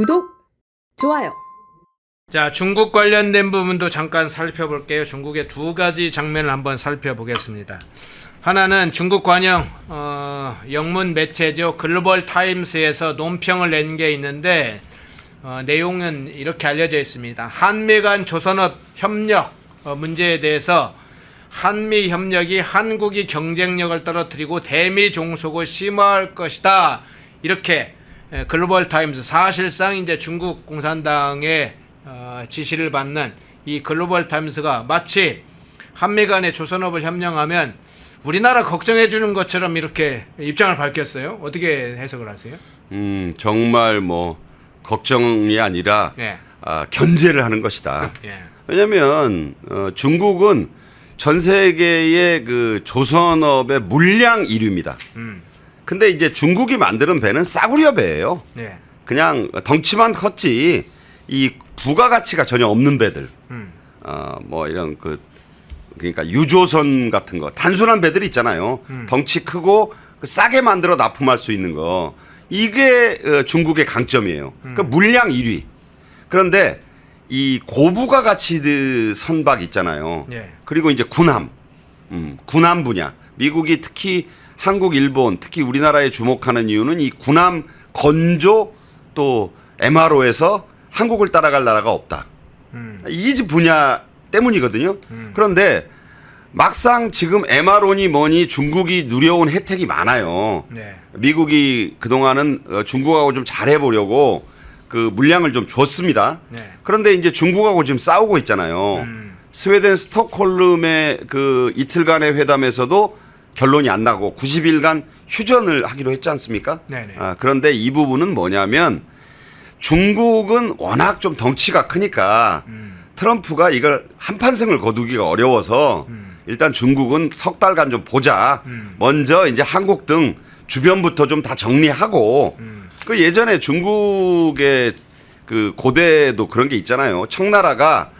구독, 좋아요. 자, 중국 관련된 부분도 잠깐 살펴볼게요. 중국의 두 가지 장면을 한번 살펴보겠습니다. 하나는 중국 관영 영문 매체죠. 글로벌 타임스에서 논평을 낸 게 있는데 내용은 이렇게 알려져 있습니다. 한미 간 조선업 협력 문제에 대해서 한미 협력이 한국이 경쟁력을 떨어뜨리고 대미 종속을 심화할 것이다. 이렇게 글로벌 타임스, 사실상 이제 중국 공산당의 지시를 받는 이 글로벌 타임스가 마치 한미 간의 조선업을 협력하면 우리나라 걱정해 주는 것처럼 이렇게 입장을 밝혔어요. 어떻게 해석을 하세요? 정말 뭐 걱정이 아니라 예. 견제를 하는 것이다. 예. 왜냐하면 중국은 전 세계의 그 조선업의 물량 1위입니다. 근데 이제 중국이 만드는 배는 싸구려 배예요. 네. 그냥 덩치만 컸지 이 부가가치가 전혀 없는 배들. 뭐 이런 그러니까 유조선 같은 거 단순한 배들 있잖아요. 덩치 크고 싸게 만들어 납품할 수 있는 거. 이게 중국의 강점이에요. 그러니까 물량 1위. 그런데 이 고부가가치 선박 있잖아요. 네. 그리고 이제 군함 분야. 미국이 특히 한국, 일본, 특히 우리나라에 주목하는 이유는 이 군함 건조 또 MRO에서 한국을 따라갈 나라가 없다. 이 분야 때문이거든요. 그런데 막상 지금 MRO니 뭐니 중국이 누려온 혜택이 많아요. 네. 미국이 그동안은 중국하고 좀 잘해보려고 그 물량을 좀 줬습니다. 네. 그런데 이제 중국하고 지금 싸우고 있잖아요. 스웨덴 스톡홀름의 그 이틀간의 회담에서도 결론이 안 나고 90일간 휴전을 하기로 했지 않습니까? 네네. 그런데 이 부분은 뭐냐면 중국은 워낙 좀 덩치가 크니까 트럼프가 이걸 한판승을 거두기가 어려워서 일단 중국은 석 달간 좀 보자. 먼저 이제 한국 등 주변부터 좀 다 정리하고 그 예전에 중국의 그 고대도 그런 게 있잖아요. 청나라가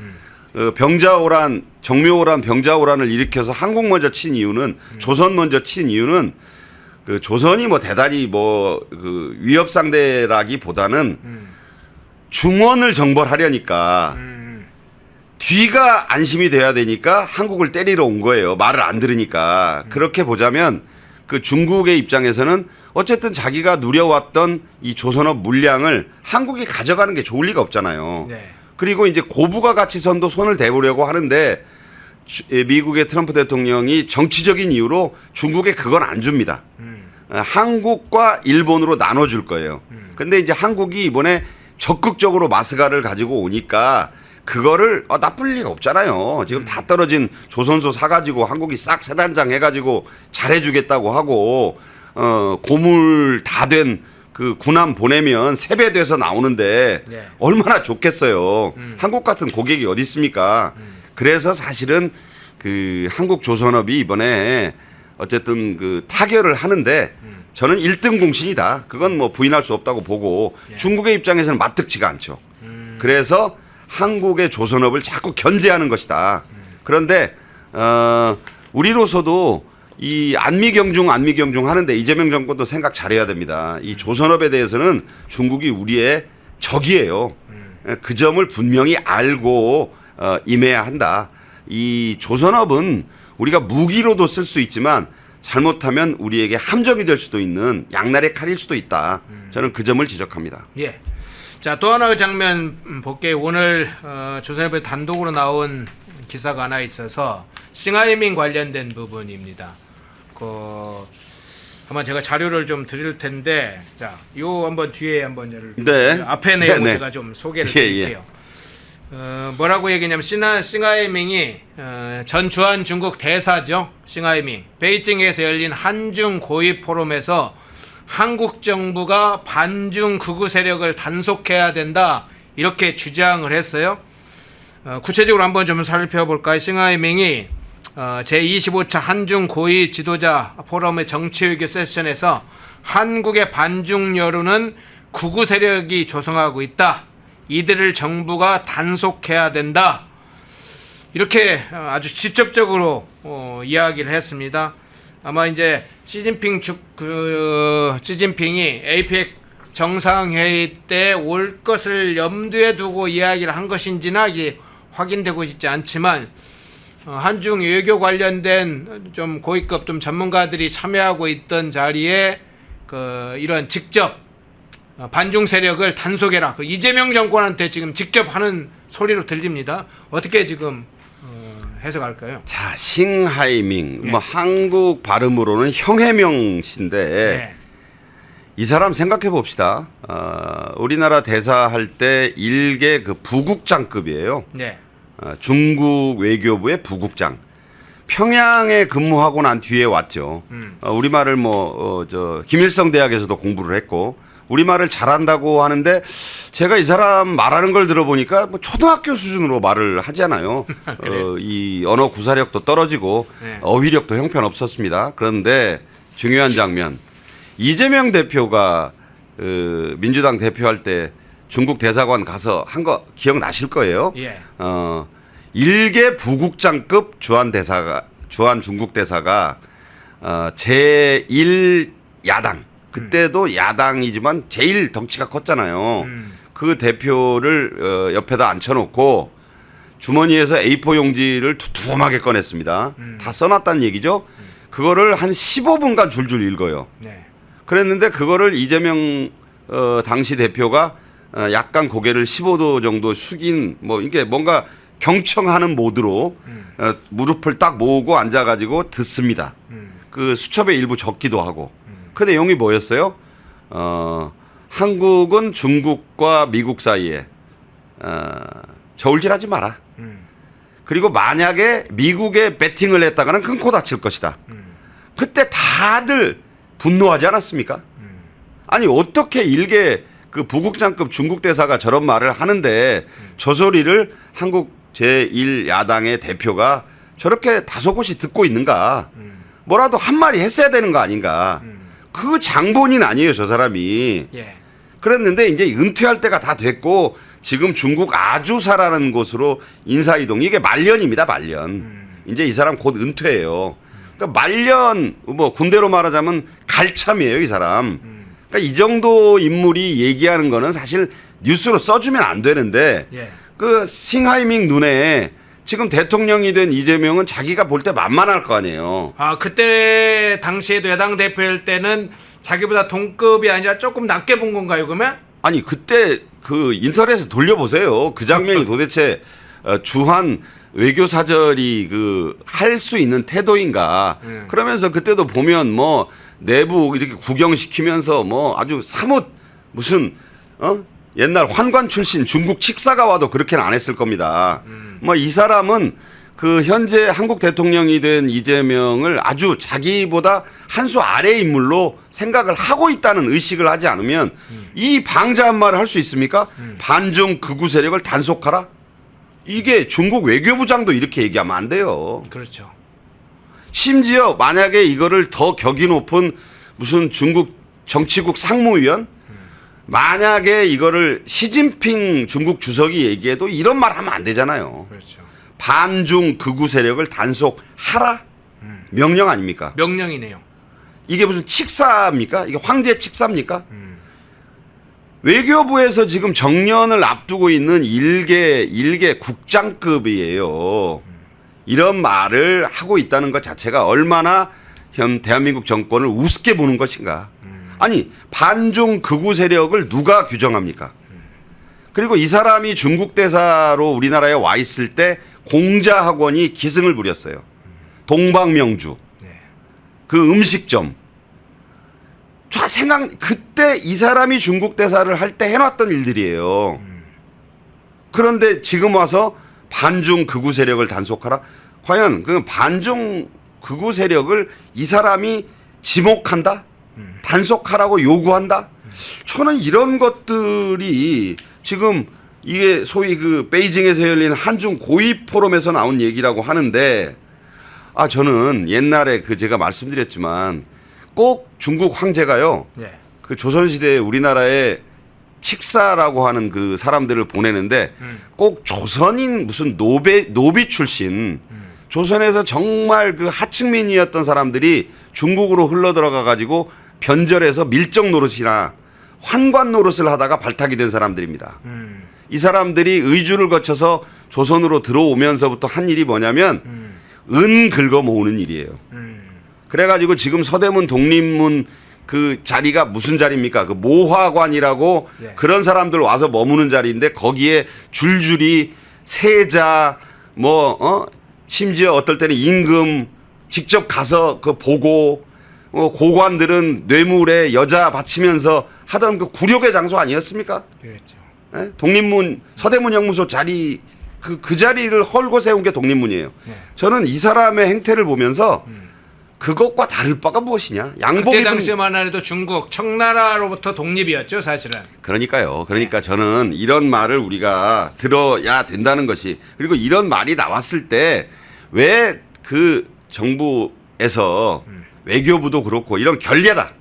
정묘호란 병자호란을 일으켜서 한국 먼저 친 이유는 조선 먼저 친 이유는 그 조선이 뭐 대단히 뭐 그 위협 상대라기보다는 중원을 정벌하려니까 뒤가 안심이 돼야 되니까 한국을 때리러 온 거예요. 말을 안 들으니까. 그렇게 보자면 그 중국의 입장에서는 어쨌든 자기가 누려왔던 이 조선업 물량을 한국이 가져가는 게 좋을 리가 없잖아요. 네. 그리고 이제 고부가가치선도 손을 대보려고 하는데 미국의 트럼프 대통령이 정치적인 이유로 중국에 그건 안 줍니다. 한국과 일본으로 나눠줄 거예요. 근데 이제 한국이 이번에 적극적으로 마스가를 가지고 오니까 그거를 나쁠 리가 없잖아요. 지금 다 떨어진 조선소 사가지고 한국이 싹 세단장 해가지고 잘해주겠다고 하고 고물 다 된 그 군함 보내면 세배돼서 나오는데 네. 얼마나 좋겠어요. 한국 같은 고객이 어디 있습니까? 그래서 사실은 그 한국 조선업이 이번에 어쨌든 그 타결을 하는데 저는 1등 공신이다. 그건 뭐 부인할 수 없다고 보고 중국의 입장에서는 마뜩지가 않죠. 그래서 한국의 조선업을 자꾸 견제하는 것이다. 그런데 우리로서도 이 안미경중 하는데 이재명 정권도 생각 잘해야 됩니다. 이 조선업에 대해서는 중국이 우리의 적이에요. 그 점을 분명히 알고 임해야 한다. 이 조선업은 우리가 무기로도 쓸 수 있지만 잘못하면 우리에게 함정이 될 수도 있는 양날의 칼일 수도 있다. 저는 그 점을 지적합니다. 예. 자, 또 하나의 장면 볼게요. 오늘 조선일보에 단독으로 나온 기사가 하나 있어서 싱하이밍 관련된 부분입니다. 한번 제가 자료를 좀 드릴 텐데, 자, 요 한번 뒤에 한번 네. 앞에 내용 네. 제가 좀 소개를 드릴게요. 뭐라고 얘기냐면 싱하이밍이 전 주한 중국 대사죠. 싱하이밍 베이징에서 열린 한중 고위 포럼에서 한국 정부가 반중 극우 세력을 단속해야 된다 이렇게 주장을 했어요. 구체적으로 한번 좀 살펴볼까요? 싱하이밍이 제25차 한중 고위 지도자 포럼의 정치외교 세션에서 한국의 반중 여론은 극우 세력이 조성하고 있다. 이들을 정부가 단속해야 된다. 이렇게 아주 직접적으로 이야기를 했습니다. 아마 이제 시진핑이 APEC 정상회의 때 올 것을 염두에 두고 이야기를 한 것인지나 이게 확인되고 있지 않지만 한중 외교 관련된 좀 고위급 좀 전문가들이 참여하고 있던 자리에 이런 직접 반중 세력을 단속해라. 이재명 정권한테 지금 직접 하는 소리로 들립니다. 어떻게 지금 해석할까요? 자, 싱하이밍 네. 뭐 한국 발음으로는 형해명 씨인데 네. 이 사람 생각해 봅시다. 우리나라 대사할 때 일개 그 부국장급이에요. 네. 중국 외교부의 부국장. 평양에 근무하고 난 뒤에 왔죠. 우리말을 김일성 대학에서도 공부를 했고 우리말을 잘한다고 하는데 제가 이 사람 말하는 걸 들어보니까 뭐 초등학교 수준으로 말을 하잖아요. 이 언어 구사력도 떨어지고 네. 어휘력도 형편없었습니다. 그런데 중요한 장면. 이재명 대표가 민주당 대표할 때 중국 대사관 가서 한 거 기억나실 거예요. 예. 일개 부국장급 주한 중국 대사가 제1 야당 그때도 야당이지만 제일 덩치가 컸잖아요. 그 대표를 옆에다 앉혀놓고 주머니에서 A4 용지를 두툼하게 꺼냈습니다. 다 써놨다는 얘기죠. 그거를 한 15분간 줄줄 읽어요. 네. 그랬는데 그거를 이재명 당시 대표가 약간 고개를 15도 정도 숙인 뭐 이게 뭔가 경청하는 모드로 무릎을 딱 모으고 앉아가지고 듣습니다. 그 수첩에 일부 적기도 하고. 그 내용이 뭐였어요? 한국은 중국과 미국 사이에 저울질하지 마라. 그리고 만약에 미국에 배팅을 했다가는 큰 코 다칠 것이다. 그때 다들 분노하지 않았습니까? 아니 어떻게 일개 그 부국장급 중국 대사가 저런 말을 하는데 저 소리를 한국 제1야당의 대표가 저렇게 다소곳이 듣고 있는가? 뭐라도 한 마디 했어야 되는 거 아닌가? 그 장본인 아니에요, 저 사람이. 예. 그랬는데 이제 은퇴할 때가 다 됐고 지금 중국 아주사라는 곳으로 인사이동 이게 말년입니다, 말년. 이제 이 사람 곧 은퇴해요. 그러니까 말년 뭐 군대로 말하자면 갈참이에요, 이 사람. 그러니까 이 정도 인물이 얘기하는 거는 사실 뉴스로 써주면 안 되는데 예. 그 싱하이밍 눈에 지금 대통령이 된 이재명은 자기가 볼 때 만만할 거 아니에요. 그때 당시에도 야당 대표일 때는 자기보다 동급이 아니라 조금 낮게 본 건가요, 그러면? 아니 그때 그 인터넷에 돌려보세요. 그 장면이 도대체 주한 외교사절이 그 할 수 있는 태도인가. 그러면서 그때도 보면 뭐 내부 이렇게 구경시키면서 뭐 아주 사뭇 무슨 옛날 환관 출신 중국 칙사가 와도 그렇게는 안 했을 겁니다. 뭐 이 사람은 그 현재 한국 대통령이 된 이재명을 아주 자기보다 한 수 아래 인물로 생각을 하고 있다는 의식을 하지 않으면 이 방자한 말을 할 수 있습니까? 반중 극우 세력을 단속하라? 이게 중국 외교부장도 이렇게 얘기하면 안 돼요. 그렇죠. 심지어 만약에 이거를 더 격이 높은 무슨 중국 정치국 상무위원 만약에 이거를 시진핑 중국 주석이 얘기해도 이런 말 하면 안 되잖아요. 그렇죠. 반중 극우 세력을 단속하라? 명령 아닙니까? 명령이네요. 이게 무슨 칙사입니까? 이게 황제 칙사입니까? 외교부에서 지금 정년을 앞두고 있는 일개 국장급이에요. 이런 말을 하고 있다는 것 자체가 얼마나 대한민국 정권을 우습게 보는 것인가. 아니 반중 극우 세력을 누가 규정합니까? 그리고 이 사람이 중국 대사로 우리나라에 와 있을 때 공자학원이 기승을 부렸어요. 동방명주, 그 음식점. 그때 이 사람이 중국 대사를 할 때 해놨던 일들이에요. 그런데 지금 와서 반중 극우 세력을 단속하라? 과연 그 반중 극우 세력을 이 사람이 지목한다? 단속하라고 요구한다? 저는 이런 것들이 지금 이게 소위 그 베이징에서 열린 한중 고위 포럼에서 나온 얘기라고 하는데 저는 옛날에 제가 말씀드렸지만 꼭 중국 황제가요. 네. 그 조선시대에 우리나라에 칙사라고 하는 그 사람들을 보내는데 꼭 조선인 무슨 노비 출신 조선에서 정말 그 하층민이었던 사람들이 중국으로 흘러 들어가 가지고 변절해서 밀정 노릇이나 환관 노릇을 하다가 발탁이 된 사람들입니다. 이 사람들이 의주를 거쳐서 조선으로 들어오면서부터 한 일이 뭐냐면 은 긁어 모으는 일이에요. 그래가지고 지금 서대문 독립문 그 자리가 무슨 자리입니까? 그 모화관이라고 예. 그런 사람들 와서 머무는 자리인데 거기에 줄줄이 세자 심지어 어떨 때는 임금 직접 가서 그 보고 고관들은 뇌물에 여자 바치면서 하던 그 굴욕의 장소 아니었습니까? 그렇죠. 예? 독립문 서대문 영무소 자리 그 자리를 헐고 세운 게 독립문이에요. 네. 저는 이 사람의 행태를 보면서 그것과 다를 바가 무엇이냐? 양복 그때 입은 당시만 해도 중국 청나라로부터 독립이었죠, 사실은. 그러니까요. 그러니까 저는 이런 말을 우리가 들어야 된다는 것이 그리고 이런 말이 나왔을 때 왜 그 정부에서 외교부도 그렇고 이런 결례다.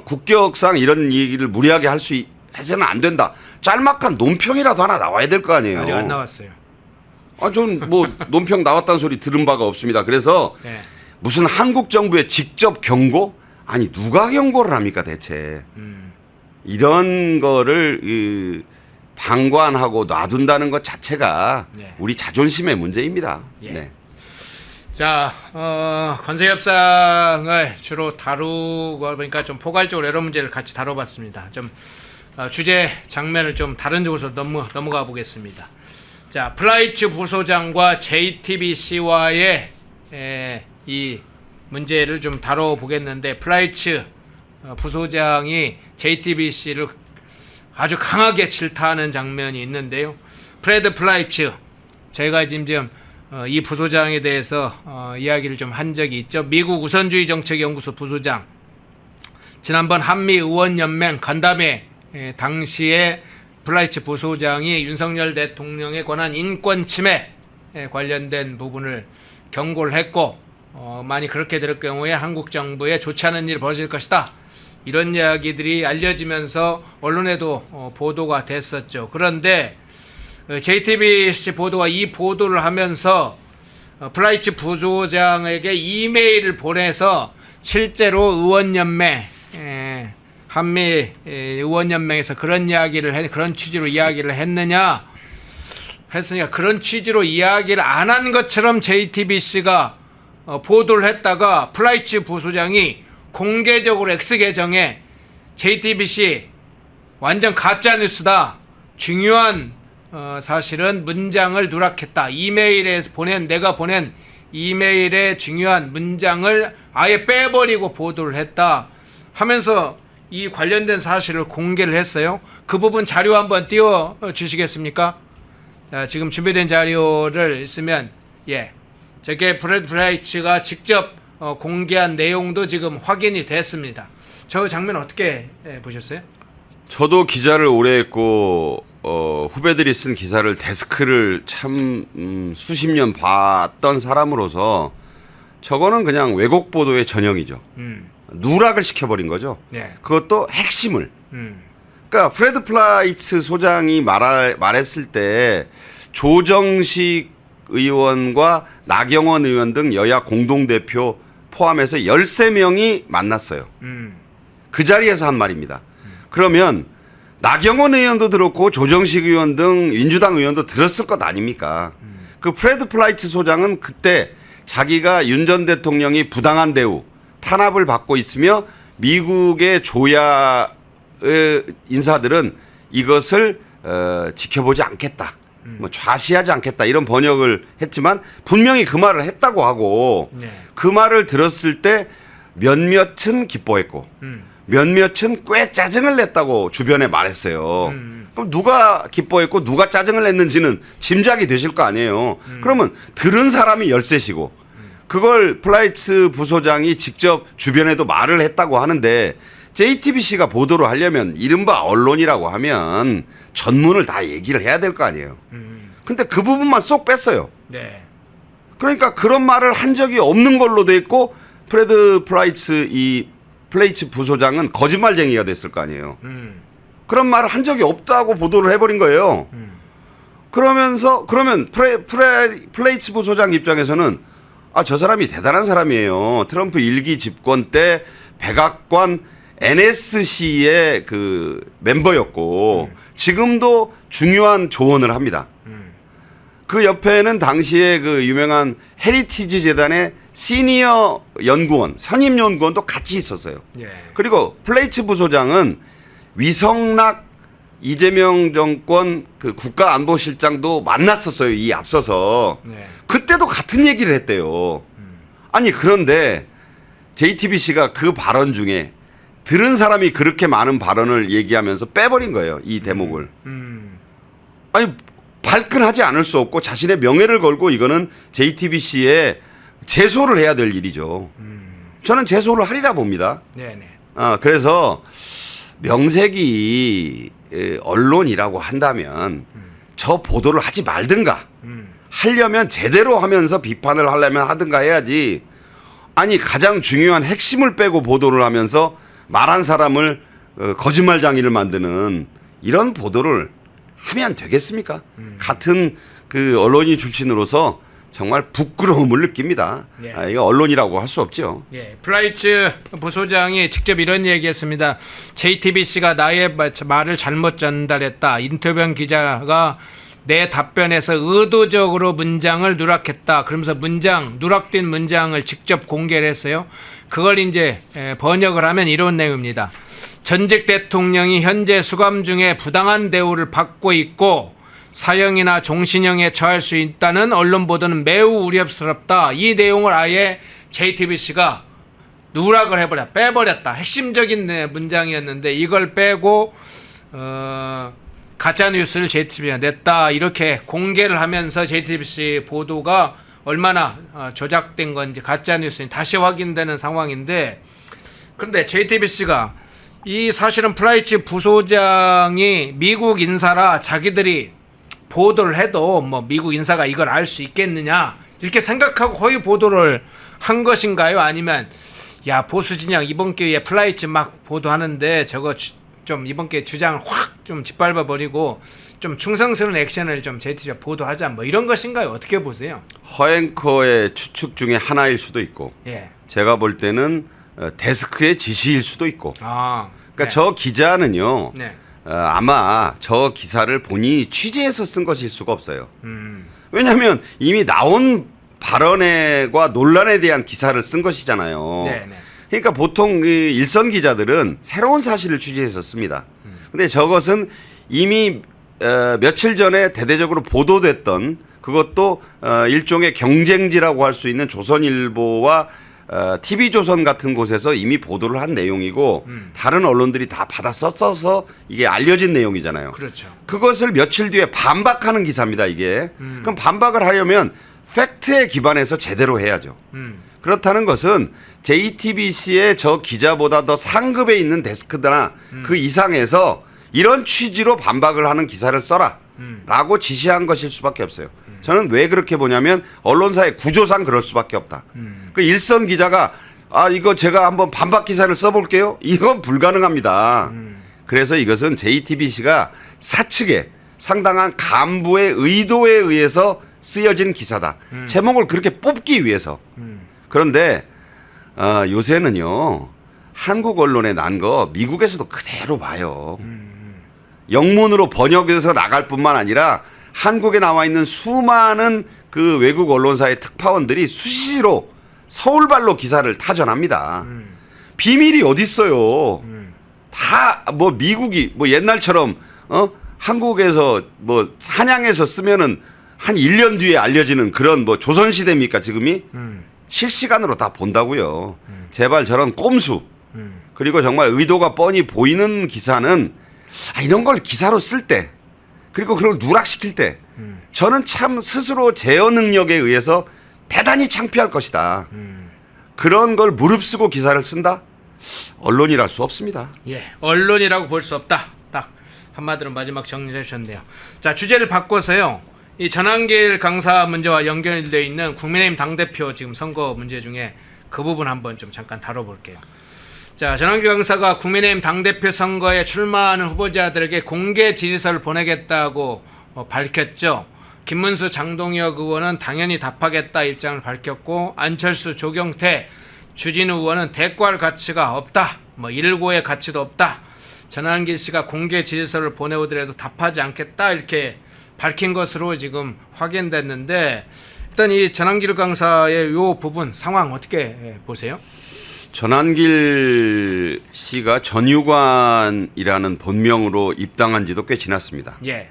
국격상 이런 얘기를 무리하게 할 수 해서는 안 된다. 짤막한 논평이라도 하나 나와야 될 거 아니에요. 아직 안 나왔어요. 전 뭐 논평 나왔다는 소리 들은 바가 없습니다. 그래서 네. 무슨 한국 정부의 직접 경고? 아니 누가 경고를 합니까 대체? 이런 거를 방관하고 놔둔다는 것 자체가 네. 우리 자존심의 문제입니다. 예. 네. 자, 관세협상을 주로 다루고 보니까 좀 포괄적으로 여러 문제를 같이 다뤄봤습니다. 좀 주제 장면을 좀 다른 쪽으로 넘어가 보겠습니다. 자, 플라이츠 부소장과 JTBC와의 이 문제를 좀 다뤄보겠는데 플라이츠 부소장이 JTBC를 아주 강하게 질타하는 장면이 있는데요. 프레드 플라이츠 저희가 지금 이 부소장에 대해서 이야기를 좀 한 적이 있죠. 미국 우선주의 정책연구소 부소장 지난번 한미의원연맹 간담회 당시에 플라이츠 부소장이 윤석열 대통령에 관한 인권 침해에 관련된 부분을 경고를 했고 만약 그렇게 될 경우에 한국 정부에 좋지 않은 일이 벌어질 것이다. 이런 이야기들이 알려지면서 언론에도 보도가 됐었죠. 그런데 JTBC 보도가 이 보도를 하면서 플라이츠 부소장에게 이메일을 보내서 실제로 의원연맹 한미 의원연맹에서 그런 취지로 이야기를 했느냐 했으니까 그런 취지로 이야기를 안 한 것처럼 JTBC가 보도를 했다가 플라이츠 부소장이 공개적으로 X계정에 JTBC 완전 가짜뉴스다. 중요한 사실은 문장을 누락했다. 내가 보낸 이메일의 중요한 문장을 아예 빼버리고 보도를 했다 하면서 이 관련된 사실을 공개를 했어요. 그 부분 자료 한번 띄워 주시겠습니까? 자, 지금 준비된 자료를 있으면 저게 프레드 플라이츠가 직접 공개한 내용도 지금 확인이 됐습니다. 저 장면 어떻게 보셨어요? 저도 기자를 오래 했고 후배들이 쓴 기사를 데스크를 참 수십 년 봤던 사람으로서 저거는 그냥 왜곡 보도의 전형이죠. 누락을 시켜버린 거죠. 네. 그것도 핵심을. 그러니까 프레드 플라이츠 소장이 말했을 때 조정식 의원과 나경원 의원 등 여야 공동대표 포함해서 13명이 만났어요. 그 자리에서 한 말입니다. 그러면 나경원 의원도 들었고 조정식 의원 등 민주당 의원도 들었을 것 아닙니까? 그 프레드 플라이츠 소장은 그때 자기가 윤 전 대통령이 부당한 대우, 탄압을 받고 있으며 미국의 조야 인사들은 이것을 지켜보지 않겠다. 좌시하지 않겠다 이런 번역을 했지만 분명히 그 말을 했다고 하고 그 말을 들었을 때 몇몇은 기뻐했고 몇몇은 꽤 짜증을 냈다고 주변에 말했어요. 그럼 누가 기뻐했고 누가 짜증을 냈는지는 짐작이 되실 거 아니에요. 그러면 들은 사람이 열셋이고 그걸 플라이츠 부소장이 직접 주변에도 말을 했다고 하는데 JTBC가 보도를 하려면 이른바 언론이라고 하면 전문을 다 얘기를 해야 될 거 아니에요. 근데 그 부분만 쏙 뺐어요. 네. 그러니까 그런 말을 한 적이 없는 걸로 돼 있고 프레드 플라이츠 부소장은 거짓말쟁이가 됐을 거 아니에요. 그런 말을 한 적이 없다고 보도를 해버린 거예요. 그러면 플라이츠 부소장 입장에서는 저 사람이 대단한 사람이에요. 트럼프 1기 집권 때 백악관 NSC의 그 멤버였고 지금도 중요한 조언을 합니다. 그 옆에는 당시에 그 유명한 헤리티지 재단의 시니어 연구원, 선임 연구원도 같이 있었어요. 예. 그리고 플레이츠 부소장은 위성락 이재명 정권 그 국가안보실장도 만났었어요. 이 앞서서. 네. 그때도 같은 얘기를 했대요. 아니 그런데 JTBC가 그 발언 중에 들은 사람이 그렇게 많은 발언을 얘기하면서 빼버린 거예요. 이 대목을. 아니 발끈하지 않을 수 없고 자신의 명예를 걸고 이거는 JTBC에 제소를 해야 될 일이죠. 저는 제소를 하리라 봅니다. 네네. 그래서 명색이 언론이라고 한다면 저 보도를 하지 말든가 하려면 제대로 하면서 비판을 하려면 하든가 해야지. 아니 가장 중요한 핵심을 빼고 보도를 하면서 말한 사람을 거짓말장이를 만드는 이런 보도를 하면 되겠습니까? 같은 그 언론인 출신으로서 정말 부끄러움을 느낍니다. 예. 이거 언론이라고 할 수 없죠. 예, 플라이츠 부소장이 직접 이런 얘기했습니다. JTBC가 나의 말을 잘못 전달했다. 인터뷰한 기자가 내 답변에서 의도적으로 문장을 누락했다. 그러면서 누락된 문장을 직접 공개를 했어요. 그걸 이제 번역을 하면 이런 내용입니다. 전직 대통령이 현재 수감 중에 부당한 대우를 받고 있고 사형이나 종신형에 처할 수 있다는 언론 보도는 매우 우려스럽다. 이 내용을 아예 JTBC가 누락을 빼버렸다. 핵심적인 문장이었는데 이걸 빼고 가짜 뉴스를 JTBC가 냈다. 이렇게 공개를 하면서 JTBC 보도가 얼마나 조작된 건지 가짜 뉴스인지 다시 확인되는 상황인데, 그런데 JTBC가 이 사실은 플라이츠 부소장이 미국 인사라 자기들이 보도를 해도 뭐 미국 인사가 이걸 알 수 있겠느냐 이렇게 생각하고 허위 보도를 한 것인가요? 아니면 야 보수 진영 이번 기회에 플라이츠 막 보도하는데 저거 좀 이번 기회에 주장을 확 좀 짓밟아 버리고 좀 충성스러운 액션을 좀 JTBC가 보도하자 뭐 이런 것인가요? 어떻게 보세요? 허앵커의 추측 중에 하나일 수도 있고 예. 제가 볼 때는 데스크의 지시일 수도 있고. 그러니까 네. 저 기자는요. 네. 아마 저 기사를 본인이 취재해서 쓴 것일 수가 없어요. 왜냐하면 이미 나온 발언과 논란에 대한 기사를 쓴 것이잖아요. 네. 그러니까 보통 이 일선 기자들은 새로운 사실을 취재해서 씁니다. 근데 저것은 이미 며칠 전에 대대적으로 보도됐던 그것도 일종의 경쟁지라고 할 수 있는 조선일보와 TV조선 같은 곳에서 이미 보도를 한 내용이고 다른 언론들이 다 받아 써서 이게 알려진 내용이잖아요. 그렇죠. 그것을 며칠 뒤에 반박하는 기사입니다, 이게. 그럼 반박을 하려면 팩트에 기반해서 제대로 해야죠. 그렇다는 것은 JTBC의 저 기자보다 더 상급에 있는 데스크나 그 이상에서 이런 취지로 반박을 하는 기사를 써라 라고 지시한 것일 수밖에 없어요. 저는 왜 그렇게 보냐면 언론사의 구조상 그럴 수밖에 없다. 그 일선 기자가 이거 제가 한번 반박 기사를 써볼게요. 이건 불가능합니다. 그래서 이것은 JTBC가 사측에 상당한 간부의 의도에 의해서 쓰여진 기사다. 제목을 그렇게 뽑기 위해서. 그런데 요새는요. 한국 언론에 난 거 미국에서도 그대로 봐요. 영문으로 번역해서 나갈 뿐만 아니라 한국에 나와 있는 수많은 그 외국 언론사의 특파원들이 수시로 서울발로 기사를 타전합니다. 비밀이 어디 있어요? 다 뭐 미국이 뭐 옛날처럼 한국에서 뭐 한양에서 쓰면은 한 1년 뒤에 알려지는 그런 뭐 조선시대입니까 지금이? 실시간으로 다 본다고요. 제발 저런 꼼수 그리고 정말 의도가 뻔히 보이는 기사는 이런 걸 기사로 쓸 때 그리고 그걸 누락시킬 때 저는 참 스스로 제어 능력에 의해서 대단히 창피할 것이다. 그런 걸 무릅쓰고 기사를 쓴다? 언론이랄 수 없습니다. 예, 언론이라고 볼 수 없다. 딱 한마디로 마지막 정리해 주셨네요. 자, 주제를 바꿔서요. 이 전한길 강사 문제와 연결되어 있는 국민의힘 당대표 지금 선거 문제 중에 그 부분 한번 좀 잠깐 다뤄볼게요. 자, 전한길 강사가 국민의힘 당대표 선거에 출마하는 후보자들에게 공개 지지서를 보내겠다고 밝혔죠. 김문수 장동혁 의원은 당연히 답하겠다 입장을 밝혔고 안철수 조경태 주진우 의원은 대꾸할 가치가 없다 뭐 일고의 가치도 없다. 전환길 씨가 공개 지지서를 보내오더라도 답하지 않겠다 이렇게 밝힌 것으로 지금 확인됐는데 일단 이 전환길 강사의 요 부분 상황 어떻게 보세요? 전환길 씨가 전유관이라는 본명으로 입당한 지도 꽤 지났습니다. 예.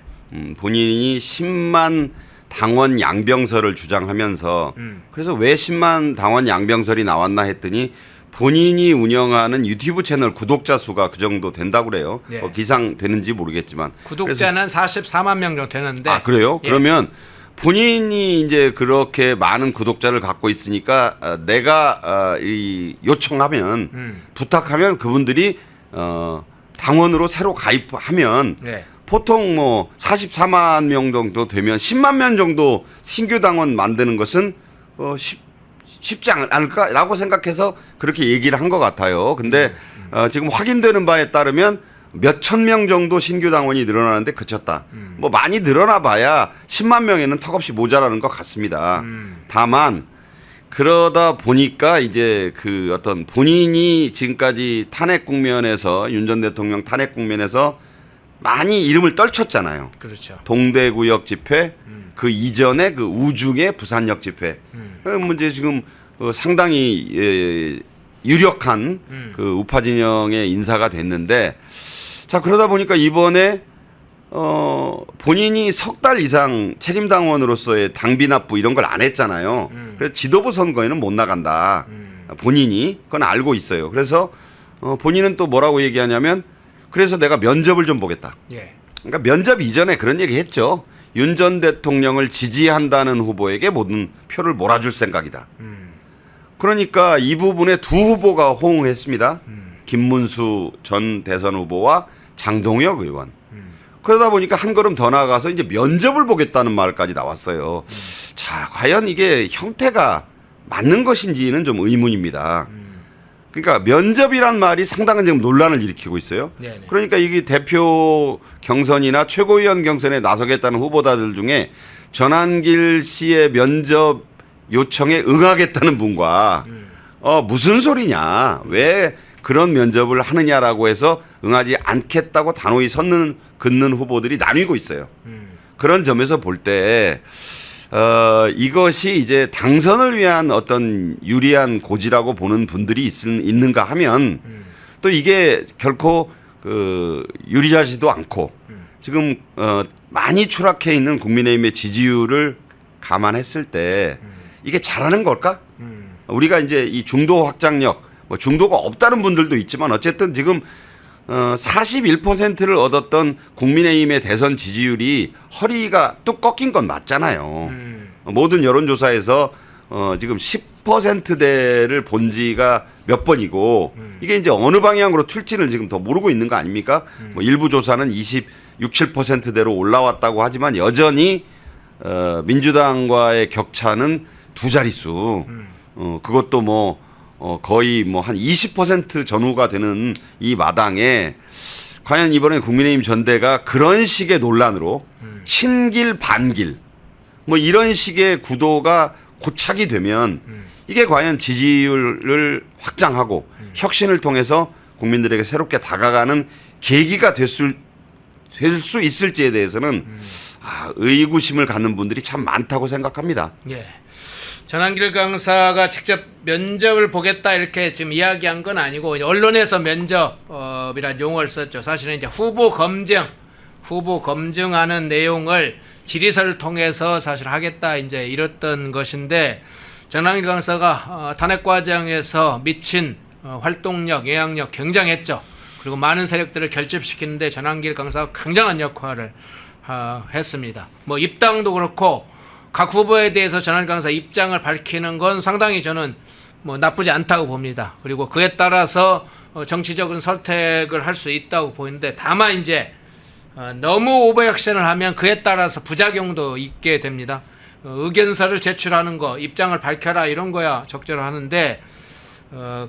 본인이 10만 당원 양병설을 주장하면서 그래서 왜 10만 당원 양병설이 나왔나 했더니 본인이 운영하는 유튜브 채널 구독자 수가 그 정도 된다고 그래요. 예. 기상 되는지 모르겠지만 구독자는 44만 명 정도 되는데. 아 그래요? 예. 그러면 본인이 이제 그렇게 많은 구독자를 갖고 있으니까 내가 이 요청하면 부탁하면 그분들이 당원으로 새로 가입하면 예. 보통 뭐 44만 명 정도 되면 10만 명 정도 신규 당원 만드는 것은 쉽지 않을까라고 생각해서 그렇게 얘기를 한 것 같아요. 근데 지금 확인되는 바에 따르면 몇천 명 정도 신규 당원이 늘어나는데 그쳤다. 뭐 많이 늘어나 봐야 10만 명에는 턱없이 모자라는 것 같습니다. 다만 그러다 보니까 이제 그 어떤 본인이 지금까지 탄핵 국면에서 윤 전 대통령 탄핵 국면에서 많이 이름을 떨쳤잖아요. 그렇죠. 동대구역 집회, 그 이전에 그 우중의 부산역 집회. 문제 지금 상당히 유력한 그 우파 진영의 인사가 됐는데 자 그러다 보니까 이번에 본인이 석 달 이상 책임당원으로서의 당비 납부 이런 걸 안 했잖아요. 그래서 지도부 선거에는 못 나간다. 본인이 그건 알고 있어요. 그래서 본인은 또 뭐라고 얘기하냐면 그래서 내가 면접을 좀 보겠다. 예. 그러니까 면접 이전에 그런 얘기 했죠. 윤 전 대통령을 지지한다는 후보에게 모든 표를 몰아줄 생각이다. 그러니까 이 부분에 두 후보가 호응했습니다. 김문수 전 대선 후보와 장동혁 의원. 그러다 보니까 한 걸음 더 나아가서 이제 면접을 보겠다는 말까지 나왔어요. 자, 과연 이게 형태가 맞는 것인지는 좀 의문입니다. 그러니까 면접이란 말이 상당한 지금 논란을 일으키고 있어요. 네네. 그러니까 이게 대표 경선이나 최고위원 경선에 나서겠다는 후보자들 중에 전환길 씨의 면접 요청에 응하겠다는 분과 무슨 소리냐 왜 그런 면접을 하느냐라고 해서 응하지 않겠다고 단호히 긋는 후보들이 나뉘고 있어요. 그런 점에서 볼 때 이것이 이제 당선을 위한 어떤 유리한 고지라고 보는 분들이 있는가 하면 또 이게 결코 유리하지도 않고 지금 많이 추락해 있는 국민의힘의 지지율을 감안했을 때 이게 잘하는 걸까? 우리가 이제 이 중도 확장력, 뭐 중도가 없다는 분들도 있지만 어쨌든 지금 41%를 얻었던 국민의힘의 대선 지지율이 허리가 뚝 꺾인 건 맞잖아요. 모든 여론조사에서 지금 10%대를 본 지가 몇 번이고 이게 이제 어느 방향으로 튈지는 지금 더 모르고 있는 거 아닙니까? 뭐 일부 조사는 26, 7%대로 올라왔다고 하지만 여전히 민주당과의 격차는 두 자릿수. 그것도 뭐 거의 뭐 한 20% 전후가 되는 이 마당에 과연 이번에 국민의힘 전대가 그런 식의 논란으로 친길 반길 뭐 이런 식의 구도가 고착이 되면 이게 과연 지지율을 확장하고 혁신을 통해서 국민들에게 새롭게 다가가는 계기가 될 수 있을지에 대해서는 의구심을 갖는 분들이 참 많다고 생각합니다. 예. 전환길 강사가 직접 면접을 보겠다 이렇게 지금 이야기한 건 아니고 언론에서 면접이라는 용어를 썼죠. 사실은 이제 후보 검증하는 내용을 질의서를 통해서 사실 하겠다 이제 이랬던 것인데 전환길 강사가 탄핵 과정에서 미친 활동력, 영향력 굉장했죠. 그리고 많은 세력들을 결집시키는데 전환길 강사가 굉장한 역할을 했습니다. 뭐 입당도 그렇고 각 후보에 대해서 전환길 강사 입장을 밝히는 건 상당히 저는 뭐 나쁘지 않다고 봅니다. 그리고 그에 따라서 정치적인 선택을 할 수 있다고 보이는데 다만 이제 너무 오버액션을 하면 그에 따라서 부작용도 있게 됩니다. 의견서를 제출하는 거, 입장을 밝혀라 이런 거야 적절하는데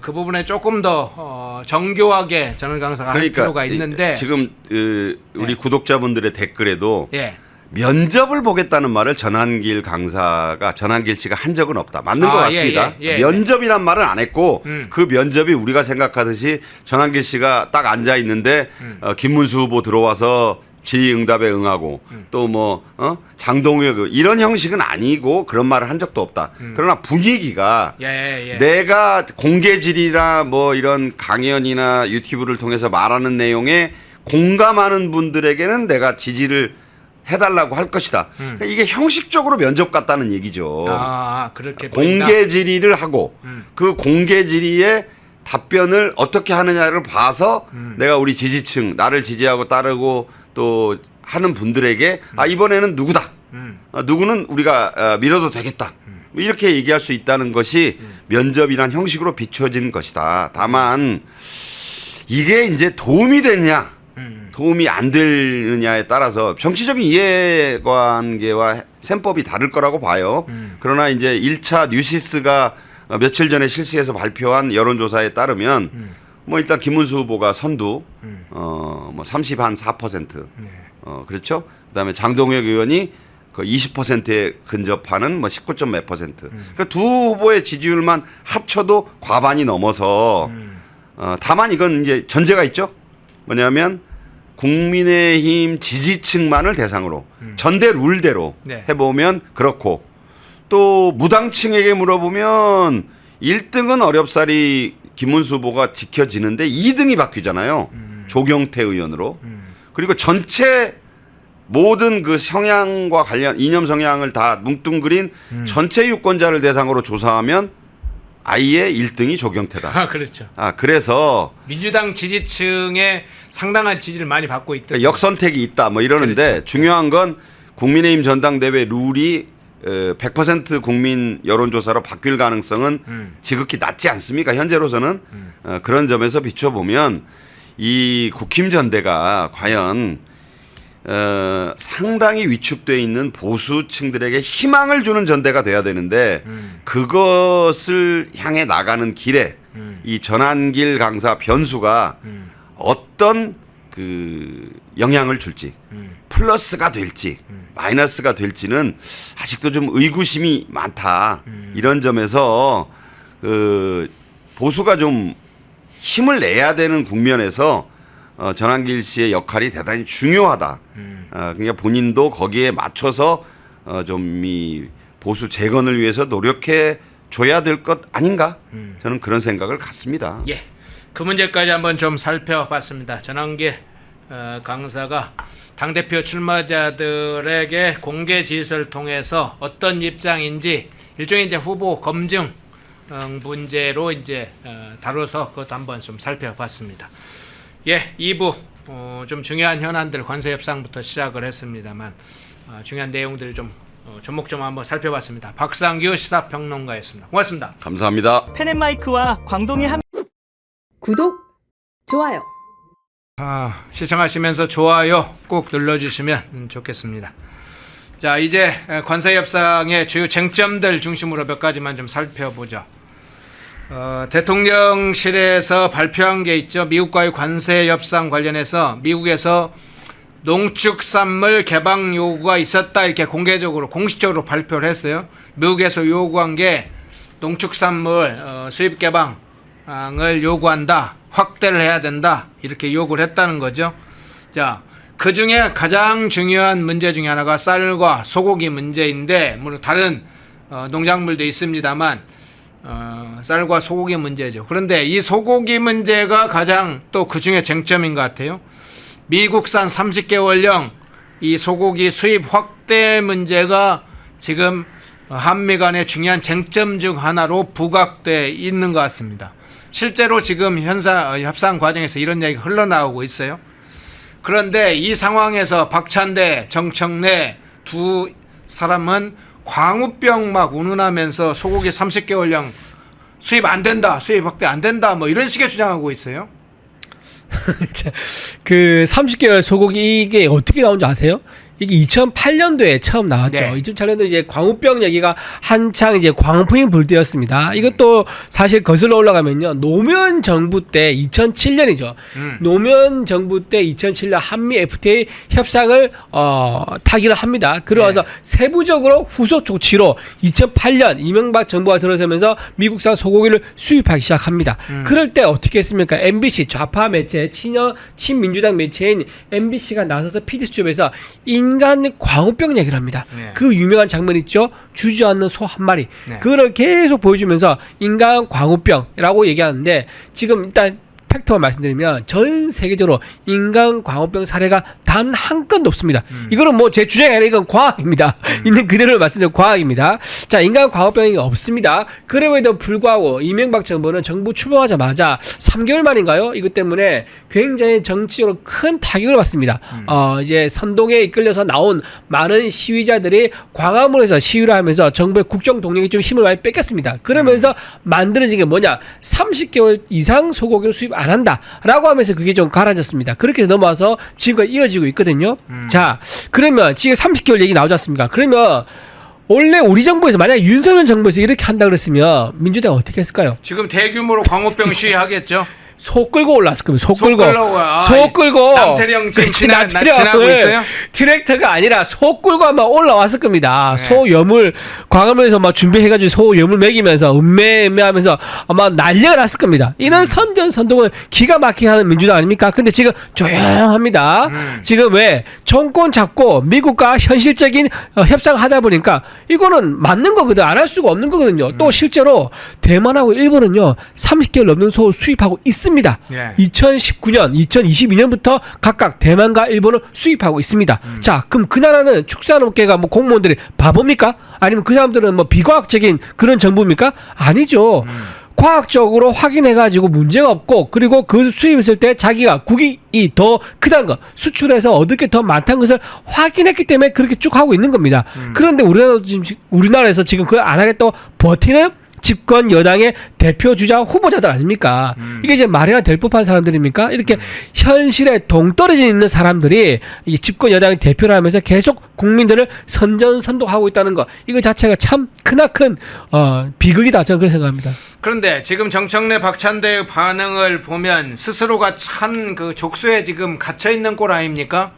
그 부분에 조금 더 정교하게 전환길 강사가 할 필요가 있는데 지금 우리 구독자분들의 댓글에도 예. 면접을 보겠다는 말을 전한길 씨가 한 적은 없다. 맞는 것 같습니다. 면접이란 말은 안 했고 그 면접이 우리가 생각하듯이 전한길 씨가 딱 앉아 있는데 김문수 후보 들어와서 질의응답에 응하고 또 뭐 장동혁 이런 형식은 아니고 그런 말을 한 적도 없다. 그러나 분위기가 내가 공개 질의나 뭐 이런 강연이나 유튜브를 통해서 말하는 내용에 공감하는 분들에게는 내가 지지를 해달라고 할 것이다. 그러니까 이게 형식적으로 면접 같다는 얘기죠. 그렇게 공개 질의를 하고 그 공개 질의에 답변을 어떻게 하느냐를 봐서 내가 우리 지지층 나를 지지하고 따르고 또 하는 분들에게 이번에는 누구다. 누구는 우리가 밀어도 되겠다. 이렇게 얘기할 수 있다는 것이 면접이란 형식으로 비춰진 것이다. 다만 이게 이제 도움이 되냐 도움이 안 되느냐에 따라서 정치적인 이해관계와 셈법이 다를 거라고 봐요. 그러나 이제 1차 뉴시스가 며칠 전에 실시해서 발표한 여론조사에 따르면 뭐 일단 김문수 후보가 선두 뭐 30.4% 그렇죠. 그다음에 장동혁 의원이 그 20%에 근접하는 뭐 19점 몇 %. 그러니까 두 후보의 지지율만 합쳐도 과반이 넘어서 다만 이건 이제 전제가 있죠. 뭐냐면 국민의힘 지지층만을 대상으로 전대 룰대로 해보면 그렇고 또 무당층에게 물어보면 1등은 어렵사리 김문수 후보가 지켜지는데 2등이 바뀌잖아요. 조경태 의원으로. 그리고 전체 모든 그 성향과 관련 이념 성향을 다 뭉뚱그린 전체 유권자를 대상으로 조사하면 아예 1등이 조경태다. 그렇죠. 그래서 민주당 지지층에 상당한 지지를 많이 받고 있다. 그러니까 역선택이 있다 뭐 이러는데 그렇죠. 중요한 건 국민의힘 전당대회 룰이 100% 국민 여론조사로 바뀔 가능성은 지극히 낮지 않습니까? 현재로서는 그런 점에서 비춰보면 이 국힘전대가 과연 상당히 위축되어 있는 보수층들에게 희망을 주는 전대가 돼야 되는데 그것을 향해 나가는 길에 이 전한길 강사 변수가 어떤 그 영향을 줄지 플러스가 될지 마이너스가 될지는 아직도 좀 의구심이 많다. 이런 점에서 그 보수가 좀 힘을 내야 되는 국면에서 전한길 씨의 역할이 대단히 중요하다. 그러니까 본인도 거기에 맞춰서 좀 이 보수 재건을 위해서 노력해 줘야 될 것 아닌가? 저는 그런 생각을 갖습니다. 예, 그 문제까지 한번 좀 살펴봤습니다. 전한길 강사가 당대표 출마자들에게 공개 질서를 통해서 어떤 입장인지 일종의 이제 후보 검증 문제로 이제 다뤄서 그것도 한번 좀 살펴봤습니다. 예, 2부 좀 중요한 현안들 관세 협상부터 시작을 했습니다만 중요한 내용들 좀 조목조목 한번 살펴봤습니다. 박상규 시사평론가였습니다. 고맙습니다. 감사합니다. 펜앤마이크와 광동의 구독, 좋아요. 시청하시면서 좋아요 꼭 눌러주시면 좋겠습니다. 자, 이제 관세 협상의 주요 쟁점들 중심으로 몇 가지만 좀 살펴보죠. 대통령실에서 발표한 게 있죠. 미국과의 관세 협상 관련해서 미국에서 농축산물 개방 요구가 있었다 이렇게 공개적으로 공식적으로 발표를 했어요. 미국에서 요구한 게 농축산물 수입 개방을 요구한다. 확대를 해야 된다. 이렇게 요구를 했다는 거죠. 자, 그 중에 가장 중요한 문제 중에 하나가 쌀과 소고기 문제인데 물론 다른 농작물도 있습니다만 쌀과 소고기 문제죠. 그런데 이 소고기 문제가 가장 또 그 중에 쟁점인 것 같아요. 미국산 30개월령 이 소고기 수입 확대 문제가 지금 한미 간의 중요한 쟁점 중 하나로 부각돼 있는 것 같습니다. 실제로 지금 협상 과정에서 이런 얘기가 흘러나오고 있어요. 그런데 이 상황에서 박찬대, 정청래 두 사람은 광우병 막 운운하면서 소고기 30개월령 수입 안 된다, 수입 확대 안 된다, 뭐 이런 식의 주장하고 있어요. 그 30개월 소고기 이게 어떻게 나온지 아세요? 이게 2008년도에 처음 나왔죠. 네. 2008년도 이제 광우병 얘기가 한창 이제 광풍이 불 때였습니다. 이것도 사실 거슬러 올라가면요. 노무현 정부 때 2007년이죠. 노무현 정부 때 2007년 한미 FTA 협상을 타기를 합니다. 그러면서 네. 세부적으로 후속 조치로 2008년 이명박 정부가 들어서면서 미국산 소고기를 수입하기 시작합니다. 그럴 때 어떻게 했습니까? MBC 좌파 매체 친민주당 매체인 MBC가 나서서 PD수첩에서 인간 광우병 얘기를 합니다. 네. 그 유명한 장면 있죠. 주저앉는 소 한 마리. 네. 그거를 계속 보여주면서 인간 광우병이라고 얘기하는데 지금 일단 팩트만 말씀드리면 전 세계적으로 인간 광우병 사례가 단 한 건도 없습니다. 이거는 뭐 제 주장이 아니라 이건 과학입니다. 있는 그대로 말씀드리는 과학입니다. 자, 인간 광우병이 없습니다. 그럼에도 불구하고 이명박 정부는 정부 출범하자마자 3개월 만인가요? 이것 때문에 굉장히 정치적으로 큰 타격을 받습니다. 이제 선동에 이끌려서 나온 많은 시위자들이 광화문에서 시위를 하면서 정부의 국정 동력이 좀 힘을 많이 뺏겼습니다. 그러면서 만들어진 게 뭐냐? 30개월 이상 소고기를 수입 안 한다라고 하면서 그게 좀 가라앉았습니다. 그렇게 넘어와서 지금까지 이어지고 있거든요. 자, 그러면 지금 30개월 얘기 나오지 않습니까? 그러면 원래 우리 정부에서 만약 윤석열 정부에서 이렇게 한다 그랬으면 민주당은 어떻게 했을까요? 지금 대규모로 광우병 시위하겠죠. 소 끌고 올라왔을 겁니다. 소 끌고. 끌고, 소 끌고. 남태령 지금 그치, 지나고 있어요? 트랙터가 아니라 소 끌고 아마 올라왔을 겁니다. 네. 소 염을 광화문에서 막 준비해가지고 소 염을 먹이면서 음매하면서 아마 난리가 났을 겁니다. 이런 선전선동을 기가 막히게 하는 민주당 아닙니까? 근데 지금 조용합니다. 지금 왜 정권 잡고 미국과 현실적인 협상하다 보니까 이거는 맞는 거거든. 안 할 수가 없는 거거든요. 또 실제로 대만하고 일본은요 30개월 넘는 소 수입하고 있습니다. 예. 2019년, 2022년부터 각각 대만과 일본을 수입하고 있습니다. 자, 그럼 그 나라는 축산업계가 뭐 공무원들이 바보입니까? 아니면 그 사람들은 뭐 비과학적인 그런 정부입니까? 아니죠. 과학적으로 확인해가지고 문제가 없고 그리고 그 수입했을 때 자기가 국익이 더 크다는 거 수출해서 얻을 게 더 많다는 것을 확인했기 때문에 그렇게 쭉 하고 있는 겁니다. 그런데 우리나라에서 지금 그걸 안 하겠다고 버티는 집권 여당의 대표 주자 후보자들 아닙니까? 이게 이제 말해야 될 법한 사람들입니까? 이렇게 현실에 동떨어져 있는 사람들이 이 집권 여당의 대표를 하면서 계속 국민들을 선전선동하고 있다는 거 이거 자체가 참 크나큰 비극이다 저는 그렇게 생각합니다. 그런데 지금 정청래 박찬대의 반응을 보면 스스로가 찬 그 족쇄에 지금 갇혀 있는 꼴 아닙니까?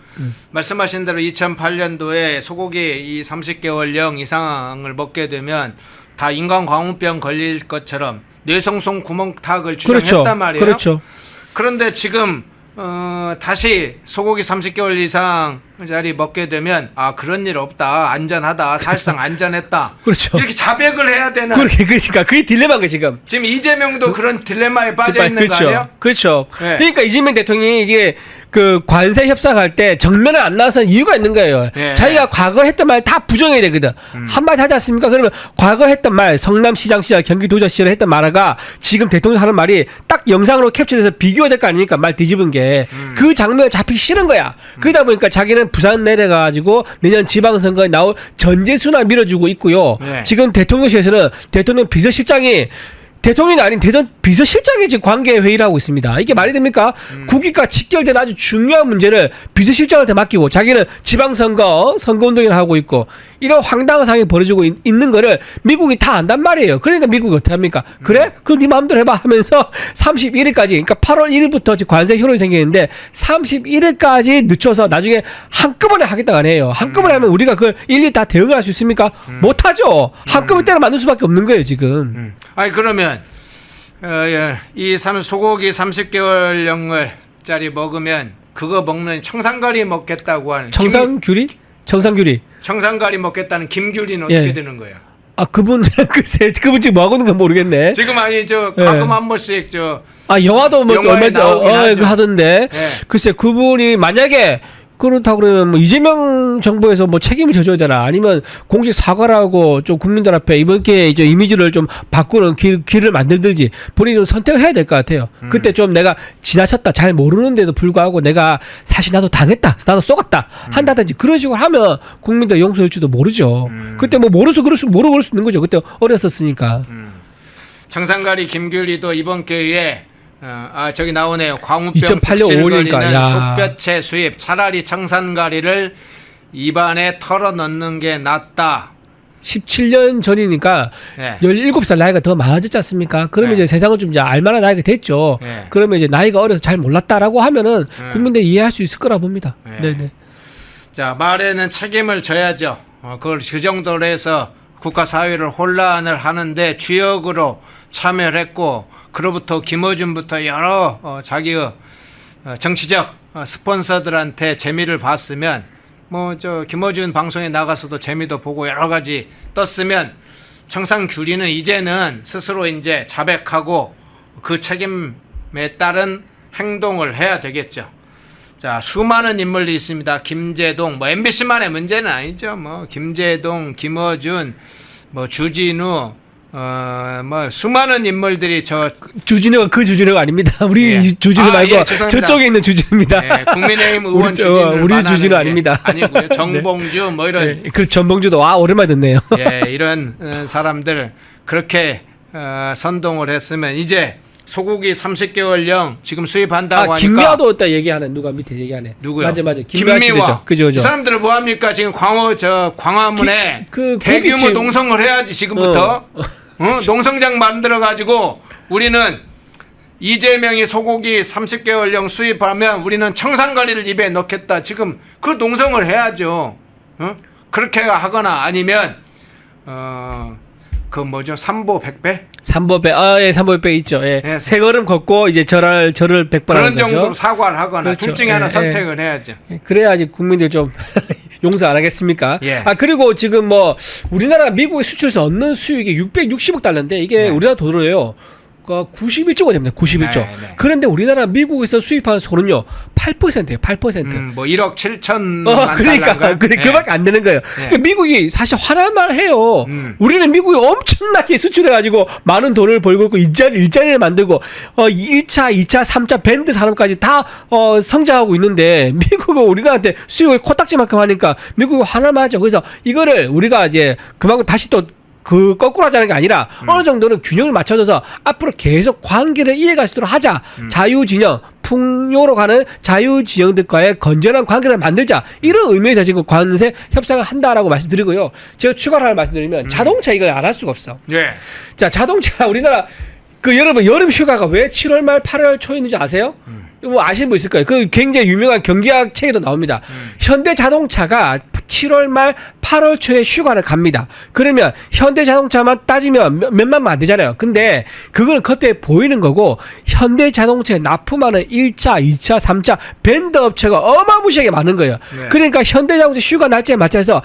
말씀하신 대로 2008년도에 소고기 이 30개월령 이상을 먹게 되면 다 인간 광우병 걸릴 것처럼 뇌성송 구멍탁을 주장했단 그렇죠. 말이에요. 그렇죠. 그런데 지금 다시 소고기 30개월 이상짜리 먹게 되면 아 그런 일 없다 안전하다 사실상 안전했다 그렇죠. 이렇게 자백을 해야 되는 그러니까 그게 딜레마인 거 지금. 지금 이재명도 그런 딜레마에 빠져 있는 그렇죠. 거 아니에요? 그렇죠. 네. 그러니까 이재명 대통령이 이게 그 관세 협상할 때 정면에 안 나와서 이유가 있는 거예요. 네. 자기가 과거 했던 말 다 부정해야 되거든. 한마디 하지 않습니까? 그러면 과거 했던 말 성남시장 시절 경기도지사 시절에 했던 말과 지금 대통령 하는 말이 딱 영상으로 캡처돼서 비교해야 될 거 아닙니까? 말 뒤집은 게. 그 장면을 잡히기 싫은 거야. 그러다 보니까 자기는 부산 내려가가지고 내년 지방선거에 나올 전재수나 밀어주고 있고요. 네. 지금 대통령실에서는 대통령 비서실장이 대통령이 아닌 대전 비서실장이 지금 관계 회의를 하고 있습니다. 이게 말이 됩니까? 국익과 직결된 아주 중요한 문제를 비서실장한테 맡기고 자기는 지방선거 선거운동을 하고 있고 이런 황당한 상황이 벌어지고 있는 거를 미국이 다 안단 말이에요. 그러니까 미국이 어떻게 합니까? 그래? 그럼 네 마음대로 해봐 하면서 31일까지 그러니까 8월 1일부터 관세 효력이 생기는데 31일까지 늦춰서 나중에 한꺼번에 하겠다고 하네요. 한꺼번에 하면 우리가 그걸 일일이 다 대응을 할 수 있습니까? 못하죠. 한꺼번에 때려 맞는 수밖에 없는 거예요 지금. 아니 그러면 이 소고기 30개월령을짜리 먹으면 그거 먹는 청산가리 먹겠다고 하는 청산규리? 청산가리 먹겠다는 김규리는 어떻게 예. 되는 거예요? 아 그분 글쎄 그분 지금 뭐 하고 있는 건 모르겠네. 지금 아니 저 예. 가끔 한 번씩 저 아 영화도 뭐 영화에 얼마 나오긴 하죠. 그 하던데 예. 글쎄 그분이 만약에 그렇다고 그러면 뭐 이재명 정부에서 뭐 책임을 져줘야 되나 아니면 공식 사과를 하고 좀 국민들 앞에 이번 기회에 이제 이미지를 좀 바꾸는 길을 만들든지 본인이 좀 선택을 해야 될 것 같아요. 그때 좀 내가 지나쳤다 잘 모르는데도 불구하고 내가 사실 나도 당했다 나도 쏘갔다 한다든지 그런 식으로 하면 국민들 용서할지도 모르죠. 그때 뭐 모르고 그럴 수 있는 거죠. 그때 어렸었으니까. 청산가리 김규리도 이번 기회에 저기 나오네요. 광우병 2008년 독실거리는 5월이니까, 야. 속볕의 수입 차라리 청산가리를 입안에 털어넣는 게 낫다. 17년 전이니까 예. 17살 나이가 더 많아졌지 않습니까? 그러면 네. 이제 세상을 좀 이제 알만한 나이가 됐죠. 네. 그러면 이제 나이가 어려서 잘 몰랐다라고 하면은 국민들이 이해할 수 있을 거라 봅니다. 네. 네네. 자, 말에는 책임을 져야죠. 그걸 그 정도로 해서 국가 사회를 혼란을 하는데 주역으로 참여를 했고, 그로부터 김어준부터 여러 자기의 정치적 스폰서들한테 재미를 봤으면, 뭐 저 김어준 방송에 나가서도 재미도 보고 여러 가지 떴으면, 청산규리는 이제는 스스로 이제 자백하고 그 책임에 따른 행동을 해야 되겠죠. 자, 수많은 인물이 있습니다. 김제동, 뭐 MBC만의 문제는 아니죠. 뭐 김제동, 김어준, 뭐 주진우, 뭐 수많은 인물들이 주진우가 그 주진우가 아닙니다. 우리 예. 주진우 말고 예, 죄송합니다. 저쪽에 있는 주진우입니다. 예, 국민의힘 의원 우리, 주진우 우리 주진우 아닙니다. 아니고요. 정봉주 뭐 이런 그 전봉주도 오랜만에 듣네요. 예, 이런 사람들 그렇게 선동을 했으면 이제 소고기 30개월령 지금 수입한다고 하니까. 김미화도 있다 얘기하는 누가 밑에 얘기하네. 누구요? 맞아. 김미화. 그죠. 이 사람들을 뭐 합니까? 지금 광화문에 그 대규모 고깃집. 농성을 해야지 지금부터. 농성장 만들어 가지고 우리는 이재명이 소고기 30개월령 수입하면 우리는 청산가리를 입에 넣겠다. 지금 그 농성을 해야죠. 그렇게 하거나 아니면 그 뭐죠? 삼보 백배? 삼보배, 예, 삼보배 있죠. 예. 예. 세 걸음 걷고 이제 절을 100번 그런 하는 거죠. 정도로 사과를 하거나 그렇죠. 둘 중에 하나 예, 선택을 해야죠. 그래야지 국민들 좀 용서 안 하겠습니까? 예. 그리고 지금 뭐 우리나라 미국에 수출해서 얻는 수익이 660억 달러인데 이게 네. 우리나라 돈으로요. 91조가 됩니다. 91조. 네, 네. 그런데 우리나라 미국에서 수입하는 소는요. 8%예요. 8%. 뭐 1억 7천만 그러니까 달러인가요? 그밖에 안 되는 거예요. 그러니까 미국이 사실 화날만 해요. 우리는 미국이 엄청나게 수출해가지고 많은 돈을 벌고 있고 일자리를 만들고 1차, 2차, 3차 밴드 산업까지 다 성장하고 있는데 미국은 우리나라한테 수익을 코딱지만큼 하니까 미국이 화날만 하죠. 그래서 이거를 우리가 이제 그만큼 다시 또 그 거꾸로 하자는 게 아니라 어느 정도는 균형을 맞춰줘서 앞으로 계속 관계를 이어갈 수 있도록 하자. 자유진영, 풍요로 가는 자유진영들과의 건전한 관계를 만들자. 이런 의미에서 지금 관세 협상을 한다라고 말씀드리고요. 제가 추가로 하나 말씀드리면 자동차 이걸 안 할 수가 없어. 예. 자, 자동차 우리나라 여러분 여름 휴가가 왜 7월 말 8월 초에 있는지 아세요? 뭐 아시는 분 있을 거예요. 그 굉장히 유명한 경제학 책에도 나옵니다. 현대 자동차가 7월 말 8월 초에 휴가를 갑니다. 그러면 현대 자동차만 따지면 몇만만 안 되잖아요. 근데 그거는 겉에 보이는 거고 현대 자동차에 납품하는 1차, 2차, 3차 밴드 업체가 어마무시하게 많은 거예요. 네. 그러니까 현대 자동차 휴가 날짜에 맞춰서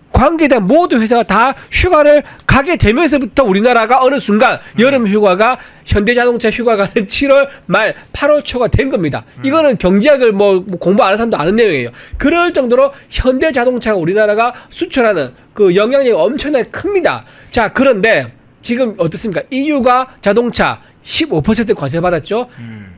관계된 모든 회사가 다 휴가를 가게 되면서부터 우리나라가 어느 순간 여름 휴가가 현대자동차 휴가가 7월 말 8월 초가 된 겁니다. 이거는 경제학을 뭐 공부 안 한 사람도 아는 내용이에요. 그럴 정도로 현대자동차가 우리나라가 수출하는 그 영향력이 엄청나게 큽니다. 자, 그런데 지금 어떻습니까? EU가 자동차 15% 관세 받았죠.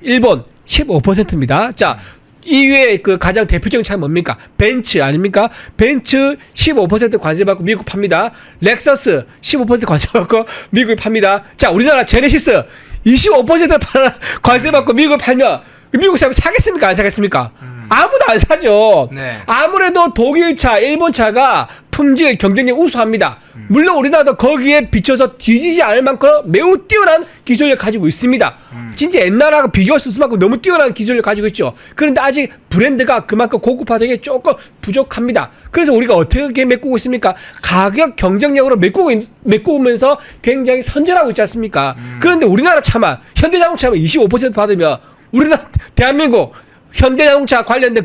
일본 15%입니다. 자, EU의 그 가장 대표적인 차가 뭡니까? 벤츠 아닙니까? 벤츠 15% 관세 받고 미국 팝니다. 렉서스 15% 관세 받고 미국에 팝니다. 자, 우리나라 제네시스 25% 관세 받고 미국에 팔면 미국 사람 사겠습니까? 안 사겠습니까? 아무도 안 사죠. 네. 아무래도 독일 차, 일본 차가 품질 경쟁력 우수합니다. 물론 우리나라도 거기에 비춰서 뒤지지 않을 만큼 매우 뛰어난 기술을 가지고 있습니다. 진짜 옛날하고 비교할 수 있을 만큼 너무 뛰어난 기술을 가지고 있죠. 그런데 아직 브랜드가 그만큼 고급화되기 조금 부족합니다. 그래서 우리가 어떻게 메꾸고 있습니까? 가격 경쟁력으로 메꾸면서 굉장히 선전하고 있지 않습니까? 그런데 우리나라 차만 현대자동차만 25% 받으면 우리나라 대한민국 현대자동차 관련된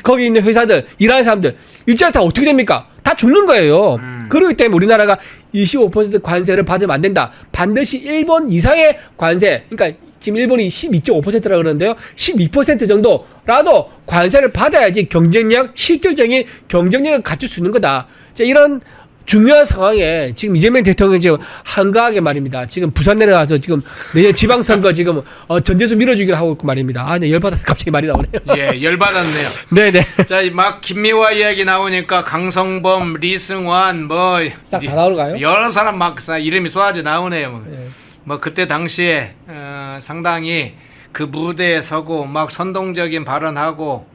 거기 있는 회사들 일하는 사람들 일자리 다 어떻게 됩니까? 다 죽는 거예요. 그렇기 때문에 우리나라가 25% 관세를 받으면 안 된다. 반드시 일본 이상의 관세, 그러니까 지금 일본이 12.5%라고 그러는데요. 12% 정도라도 관세를 받아야지 실질적인 경쟁력을 갖출 수 있는 거다. 자, 이런 중요한 상황에 지금 이재명 대통령이 지금 한가하게 말입니다. 지금 부산 내려가서 지금 내년 지방선거 지금 전재수 밀어주기를 하고 있고 말입니다. 네, 열받아서 갑자기 말이 나오네요. 예, 열받았네요. 네네. 자, 막 김미화 이야기 나오니까 강성범, 리승환 뭐 싹 다 나오는가요? 여러 사람 막 이름이 쏟아져 나오네요. 뭐 그때 당시에 상당히 그 무대에 서고 막 선동적인 발언하고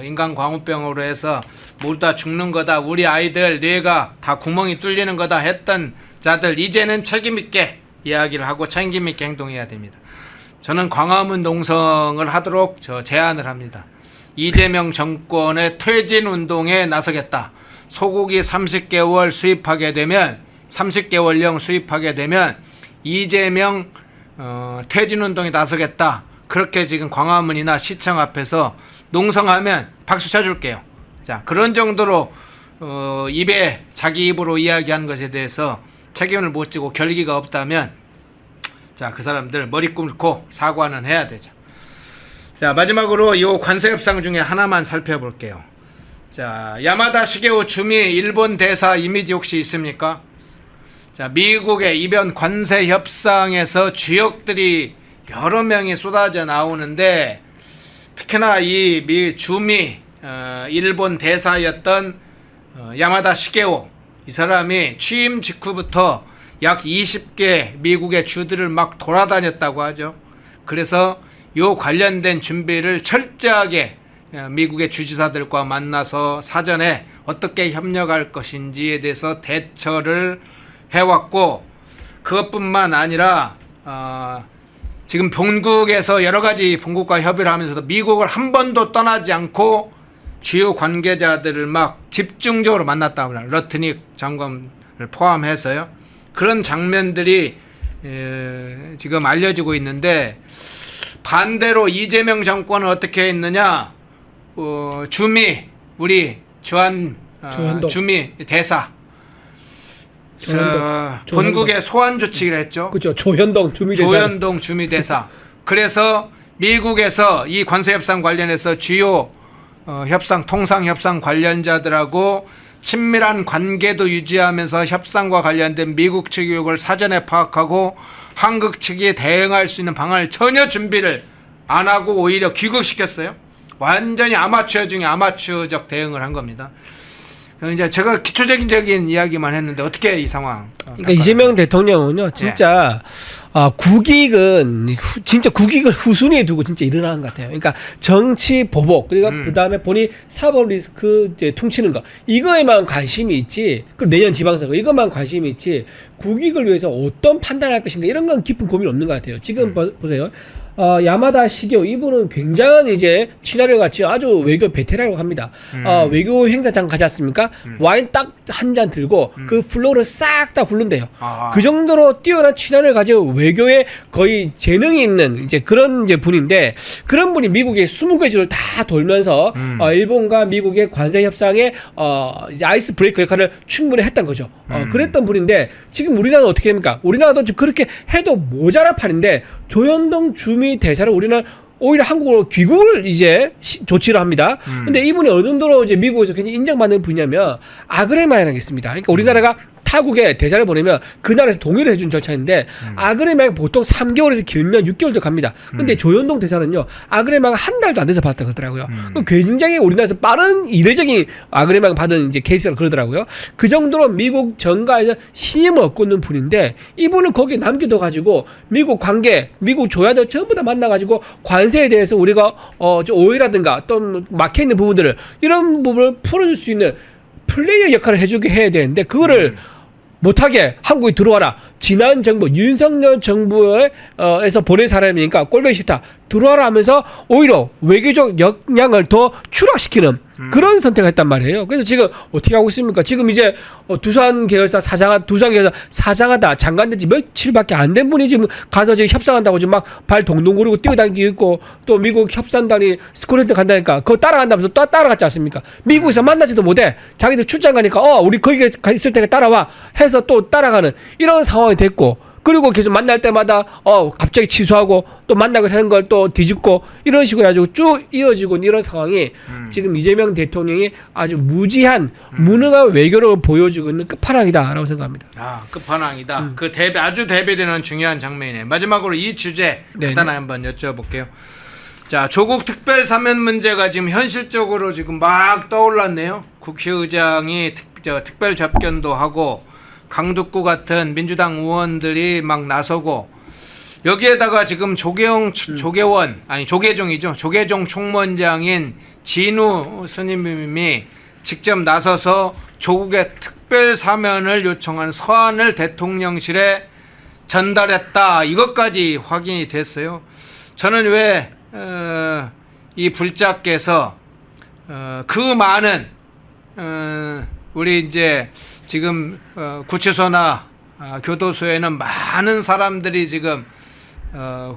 인간광우병으로 해서 모두 다 죽는 거다. 우리 아이들 뇌가 다 구멍이 뚫리는 거다 했던 자들 이제는 책임있게 이야기를 하고 책임있게 행동해야 됩니다. 저는 광화문 농성을 하도록 제안을 합니다. 이재명 정권의 퇴진운동에 나서겠다. 소고기 30개월 수입하게 되면 30개월령 수입하게 되면 이재명 퇴진운동에 나서겠다. 그렇게 지금 광화문이나 시청 앞에서 농성하면 박수 쳐줄게요. 자, 그런 정도로 입에 자기 입으로 이야기한 것에 대해서 책임을 못 지고 결기가 없다면 자, 그 사람들 머리 꿇고 사과는 해야 되죠. 자, 마지막으로 이 관세 협상 중에 하나만 살펴볼게요. 자, 야마다 시게오 주미 일본 대사 이미지 혹시 있습니까? 자, 미국의 이번 관세 협상에서 주역들이 여러 명이 쏟아져 나오는데 특히나 이 주미 일본 대사였던 야마다 시게오 이 사람이 취임 직후부터 약 20개 미국의 주들을 막 돌아다녔다고 하죠. 그래서 요 관련된 준비를 철저하게 미국의 주지사들과 만나서 사전에 어떻게 협력할 것인지에 대해서 대처를 해왔고 그것뿐만 아니라 지금 본국에서 여러 가지 본국과 협의를 하면서도 미국을 한 번도 떠나지 않고 주요 관계자들을 막 집중적으로 만났다고 합니다. 러트닉 장관을 포함해서요. 그런 장면들이 지금 알려지고 있는데 반대로 이재명 정권은 어떻게 했느냐? 주미 우리 주미 대사 본국에 소환 조치를 했죠. 그렇죠. 조현동 주미 대사. 그래서 미국에서 이 관세 협상 관련해서 주요 협상 통상 협상 관련자들하고 친밀한 관계도 유지하면서 협상과 관련된 미국 측 의혹을 사전에 파악하고 한국 측이 대응할 수 있는 방안을 전혀 준비를 안 하고 오히려 귀국시켰어요. 완전히 아마추어 중에 아마추어적 대응을 한 겁니다. 이제 제가 기초적인 이야기만 했는데 어떻게 이 상황? 그러니까 이재명 대통령은요, 진짜 진짜 국익을 후순위에 두고 진짜 일어나는 것 같아요. 그러니까 정치 보복 그리고 그다음에 본인 사법 리스크 이제 퉁치는 거 이거에만 관심이 있지. 그리고 내년 지방선거 이것만 관심이 있지. 국익을 위해서 어떤 판단할 것인가 이런 건 깊은 고민 없는 것 같아요. 지금 보세요. 야마다 시게오 이분은 굉장한 이제 친화력 같이 아주 외교 베테랑이라고 합니다. 외교 행사장 가지 않습니까? 와인 딱 한 잔 들고 그 플로를 싹 다 훑는데요. 그 정도로 뛰어난 친화력을 가지고 외교에 거의 재능이 있는 이제 그런 이제 분인데 그런 분이 미국의 20개 주를 다 돌면서 일본과 미국의 관세 협상에 이제 아이스 브레이크 역할을 충분히 했던 거죠. 그랬던 분인데 지금 우리나라는 어떻게 됩니까? 우리나라도 그렇게 해도 모자랄 판인데 조현동 주미 대사를 우리는 오히려 한국으로 귀국을 이제 조치를 합니다. 근데 이분이 어느 정도로 이제 미국에서 굉장히 인정받는 분이냐면 아그레마이라는 게 있습니다. 그러니까 우리나라가 타국에 대사를 보내면 그 나라에서 동의를 해준 절차인데 아그레마이 보통 3개월에서 길면 6개월도 갑니다. 근데 조현동 대사는요 아그레마이가 한 달도 안 돼서 받았다 그러더라고요. 굉장히 우리나라에서 빠른 이례적인 아그레마이 받은 이제 케이스라 그러더라고요. 그 정도로 미국 정가에서 신임을 얻고 있는 분인데 이분은 거기에 남겨둬 가지고 미국 관계, 미국 조야들 전부 다 만나가지고 관세에 대해서 우리가 좀 오해라든가 또 막혀 있는 부분들을 이런 부분을 풀어줄 수 있는 플레이어 역할을 해주게 해야 되는데 그거를 못하게 한국에 들어와라. 지난 정부 윤석열 정부에서 보낸 사람이니까 꼴보기 싫다. 들어와라 하면서 오히려 외교적 역량을 더 추락시키는 그런 선택을 했단 말이에요. 그래서 지금 어떻게 하고 있습니까? 지금 이제 두산 계열사 사장하다 장관된 지 며칠밖에 안 된 분이 지금 가서 지금 협상한다고 지금 막 발 동동 구르고 뛰어다니고 있고 또 미국 협상단이 스코틀랜드 간다니까 그거 따라간다면서 또 따라갔지 않습니까? 미국에서 만나지도 못해. 자기들 출장 가니까 우리 거기 있을 테니까 따라와 해서 또 따라가는 이런 상황이 됐고 그리고 계속 만날 때마다 갑자기 취소하고 또 만나고 하는 걸 또 뒤집고 이런 식으로 해가지고 쭉 이어지고 이런 상황이 지금 이재명 대통령이 아주 무지한 무능한 외교를 보여주고 있는 끝판왕이다라고 생각합니다. 끝판왕이다. 그 아주 대비되는 중요한 장면이네. 마지막으로 이 주제 간단히 한번 여쭤볼게요. 자, 조국 특별 사면 문제가 지금 현실적으로 지금 막 떠올랐네요. 국회의장이 특별 접견도 하고 강북구 같은 민주당 의원들이 막 나서고 여기에다가 지금 조계종이죠. 조계종 총무원장인 진우 스님이 직접 나서서 조국의 특별 사면을 요청한 서한을 대통령실에 전달했다. 이것까지 확인이 됐어요. 저는 왜 이 불자께서 그 많은 우리 이제 지금 구치소나 교도소에는 많은 사람들이 지금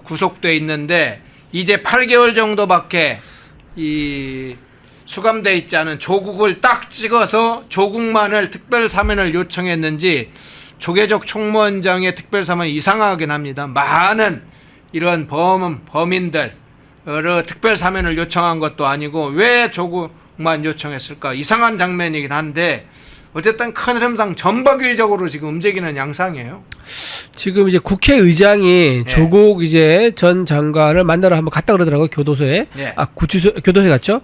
구속돼 있는데 이제 8개월 정도밖에 이 수감돼 있지 않은 조국을 딱 찍어서 조국만을 특별 사면을 요청했는지 조계종 총무원장의 특별 사면 이상하긴 합니다. 많은 이런 범인들 특별 사면을 요청한 것도 아니고 왜 조국만 요청했을까? 이상한 장면이긴 한데 어쨌든 큰 흐름상 전방위적으로 지금 움직이는 양상이에요. 지금 이제 국회의장이 조국 이제 전 장관을 만나러 한번 갔다 그러더라고요. 교도소에. 교도소에 갔죠.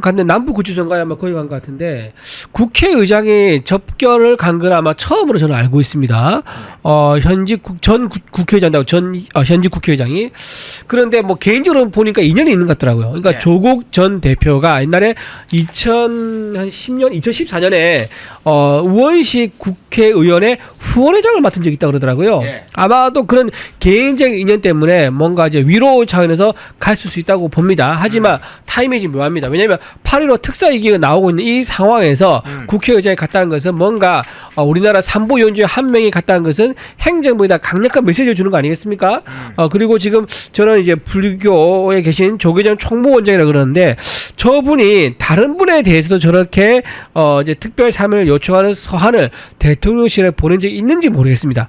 갔는데 남부 구치소인가요? 아마 거기 간 것 같은데 국회의장이 접견을 간 건 아마 처음으로 저는 알고 있습니다. 현직 국회의장이. 그런데 뭐 개인적으로 보니까 인연이 있는 것 같더라고요. 그러니까 조국 전 대표가 옛날에 2014년에 우원식 국회의원의 후원회장을 맡은 적이 있다고 그러더라고요. 아마도 그런 개인적인 인연 때문에 뭔가 이제 위로 차원에서 갔을 수 있다고 봅니다. 하지만 타이밍이 묘합니다. 왜냐하면 8.15 특사위기가 나오고 있는 이 상황에서 국회의장이 갔다는 것은 뭔가 우리나라 삼보위원 중에 한 명이 갔다는 것은 행정부에다 강력한 메시지를 주는 거 아니겠습니까? 그리고 지금 저는 이제 불교에 계신 조계종 총무원장이라고 그러는데 저분이 다른 분에 대해서도 저렇게 이제 특별 사면을 요청하는 서한을 대통령실에 보낸 적이 있는지 모르겠습니다.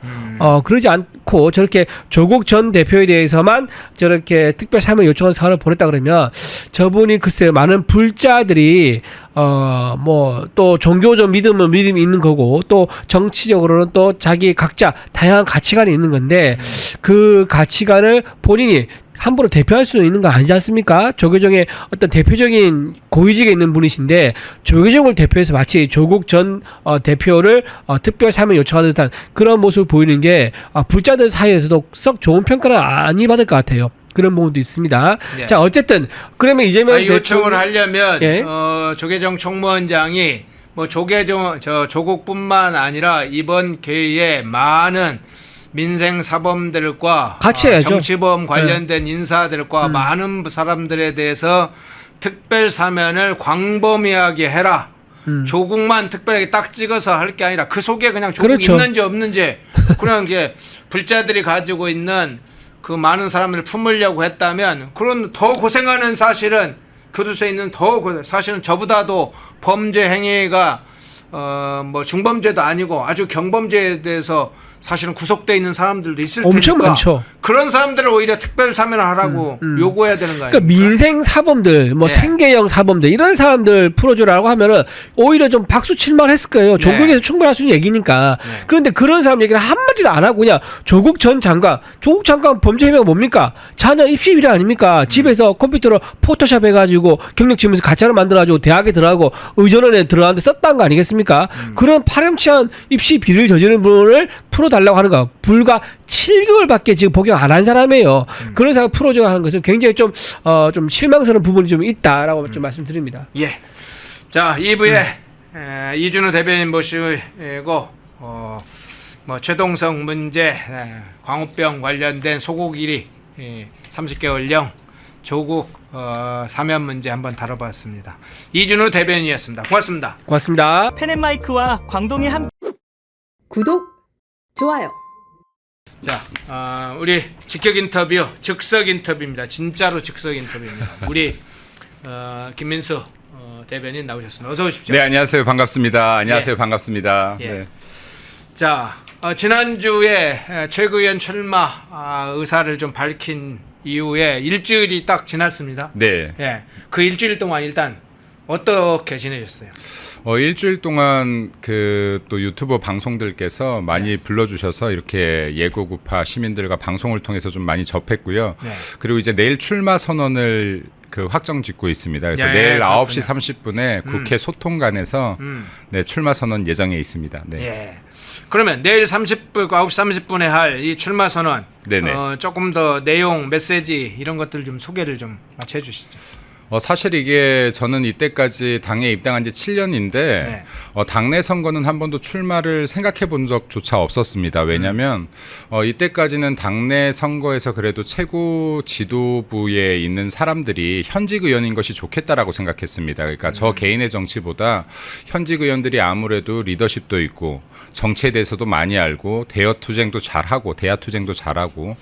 그러지 않고 저렇게 조국 전 대표에 대해서만 저렇게 특별 사면 요청한 서한을 보냈다 그러면 저분이 글쎄요 많은 불자들이 뭐 또 종교적 믿음이 있는 거고 또 정치적으로는 또 자기 각자 다양한 가치관이 있는 건데 그 가치관을 본인이 함부로 대표할 수 있는 거 아니지 않습니까? 조계종의 어떤 대표적인 고위직에 있는 분이신데 조계종을 대표해서 마치 조국 전 대표를 특별 사면 요청하는 듯한 그런 모습을 보이는 게 불자들 사이에서도 썩 좋은 평가를 안 받을 것 같아요. 그런 부분도 있습니다. 자 어쨌든 그러면 이재명 요청을 하려면 조계종 총무원장이 뭐 조국뿐만 아니라 이번 계획에 많은 민생 사범들과 같이 해야죠. 정치범 관련된 인사들과 많은 사람들에 대해서 특별 사면을 광범위하게 해라. 조국만 특별하게 딱 찍어서 할 게 아니라 그 속에 그냥 조국 그렇죠. 있는지 없는지 그냥 이게 불자들이 가지고 있는 그 많은 사람들을 품으려고 했다면 그런 더 고생하는 사실은 교도소에 있는 사실은 저보다도 범죄 행위가 뭐 중범죄도 아니고 아주 경범죄에 대해서 사실은 구속돼 있는 사람들도 있을 테니까 엄청 많죠. 그런 사람들을 오히려 특별 사면을 하라고 요구해야 되는 거 아닙니까? 그러니까 민생 사범들, 뭐 생계형 사범들 이런 사람들 풀어주라고 하면은 오히려 좀 박수 칠만 했을 거예요. 종국에서 충분할 수 있는 얘기니까. 그런데 그런 사람 얘기를 한마디도 안 하고 그냥 조국 장관 범죄 혐의가 뭡니까? 자녀 입시 비리 아닙니까? 집에서 컴퓨터로 포토샵 해가지고 경력 지으면서 가짜로 만들어가지고 대학에 들어가고 의전원에 들어가는데 썼다는 거 아니겠습니까? 그런 파렴치한 입시 비리를 저지른 분을 풀어달라고 하는 거 불과 7개월밖에 지금 복역 안 한 사람이에요. 그런 사람 풀어줘야 하는 것은 굉장히 좀 실망스러운 부분이 좀 있다라고 좀 말씀드립니다. 예. 자 2부에 이준우 대변인 모시고 뭐 최동성 문제, 광우병 관련된 소국 1위 30개월령 조국 사면 문제 한번 다뤄봤습니다. 이준우 대변인이었습니다. 고맙습니다. 고맙습니다. 펜앤마이크와 광동이 함께 구독, 좋아요. 자, 우리 직격 인터뷰, 즉석 인터뷰입니다. 진짜로 즉석 인터뷰입니다. 우리 김민수 대변인 나오셨습니다. 어서 오십시오. 네, 안녕하세요. 반갑습니다. 안녕하세요. 반갑습니다. 예. 네. 자, 지난주에 최고위원 출마 의사를 좀 밝힌 이후에 일주일이 딱 지났습니다. 네. 예, 그 일주일 동안 일단 어떻게 지내셨어요? 일주일 동안 그 또 유튜버 방송들께서 많이 불러주셔서 이렇게 예고급파 시민들과 방송을 통해서 좀 많이 접했고요. 네. 그리고 이제 내일 출마 선언을 그 확정 짓고 있습니다. 그래서 네, 내일 그렇군요. 9시 30분에 국회 소통관에서 네, 출마 선언 예정에 있습니다. 네. 예. 그러면 내일 9시 30분에 할 이 출마 선언 네네. 조금 더 내용, 메시지 이런 것들 좀 소개를 좀 같이 해주시죠. 사실 이게 저는 이때까지 당에 입당한 지 7년인데 네. 당내 선거는 한 번도 출마를 생각해 본 적조차 없었습니다. 왜냐하면 이때까지는 당내 선거에서 그래도 최고 지도부에 있는 사람들이 현직 의원인 것이 좋겠다라고 생각했습니다. 그러니까 저 개인의 정치보다 현직 의원들이 아무래도 리더십도 있고 정치에 대해서도 많이 알고 대여투쟁도 잘하고 대야투쟁도 잘하고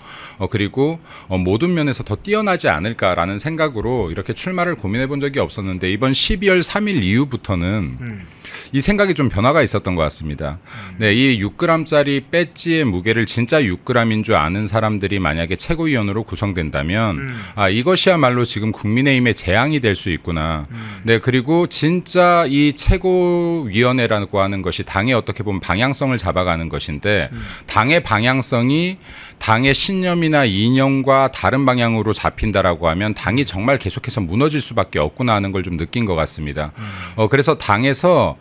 그리고 모든 면에서 더 뛰어나지 않을까라는 생각으로 이렇게 출마를 고민해 본 적이 없었는데 이번 12월 3일 이후부터는 이 생각이 좀 변화가 있었던 것 같습니다. 네, 이 6g짜리 배지의 무게를 진짜 6g인 줄 아는 사람들이 만약에 최고위원으로 구성된다면 이것이야말로 지금 국민의힘의 재앙이 될 수 있구나. 네, 그리고 진짜 이 최고위원회라고 하는 것이 당의 어떻게 보면 방향성을 잡아가는 것인데 당의 방향성이 당의 신념이나 이념과 다른 방향으로 잡힌다라고 하면 당이 정말 계속해서 무너질 수밖에 없구나 하는 걸 좀 느낀 것 같습니다. 그래서 당에서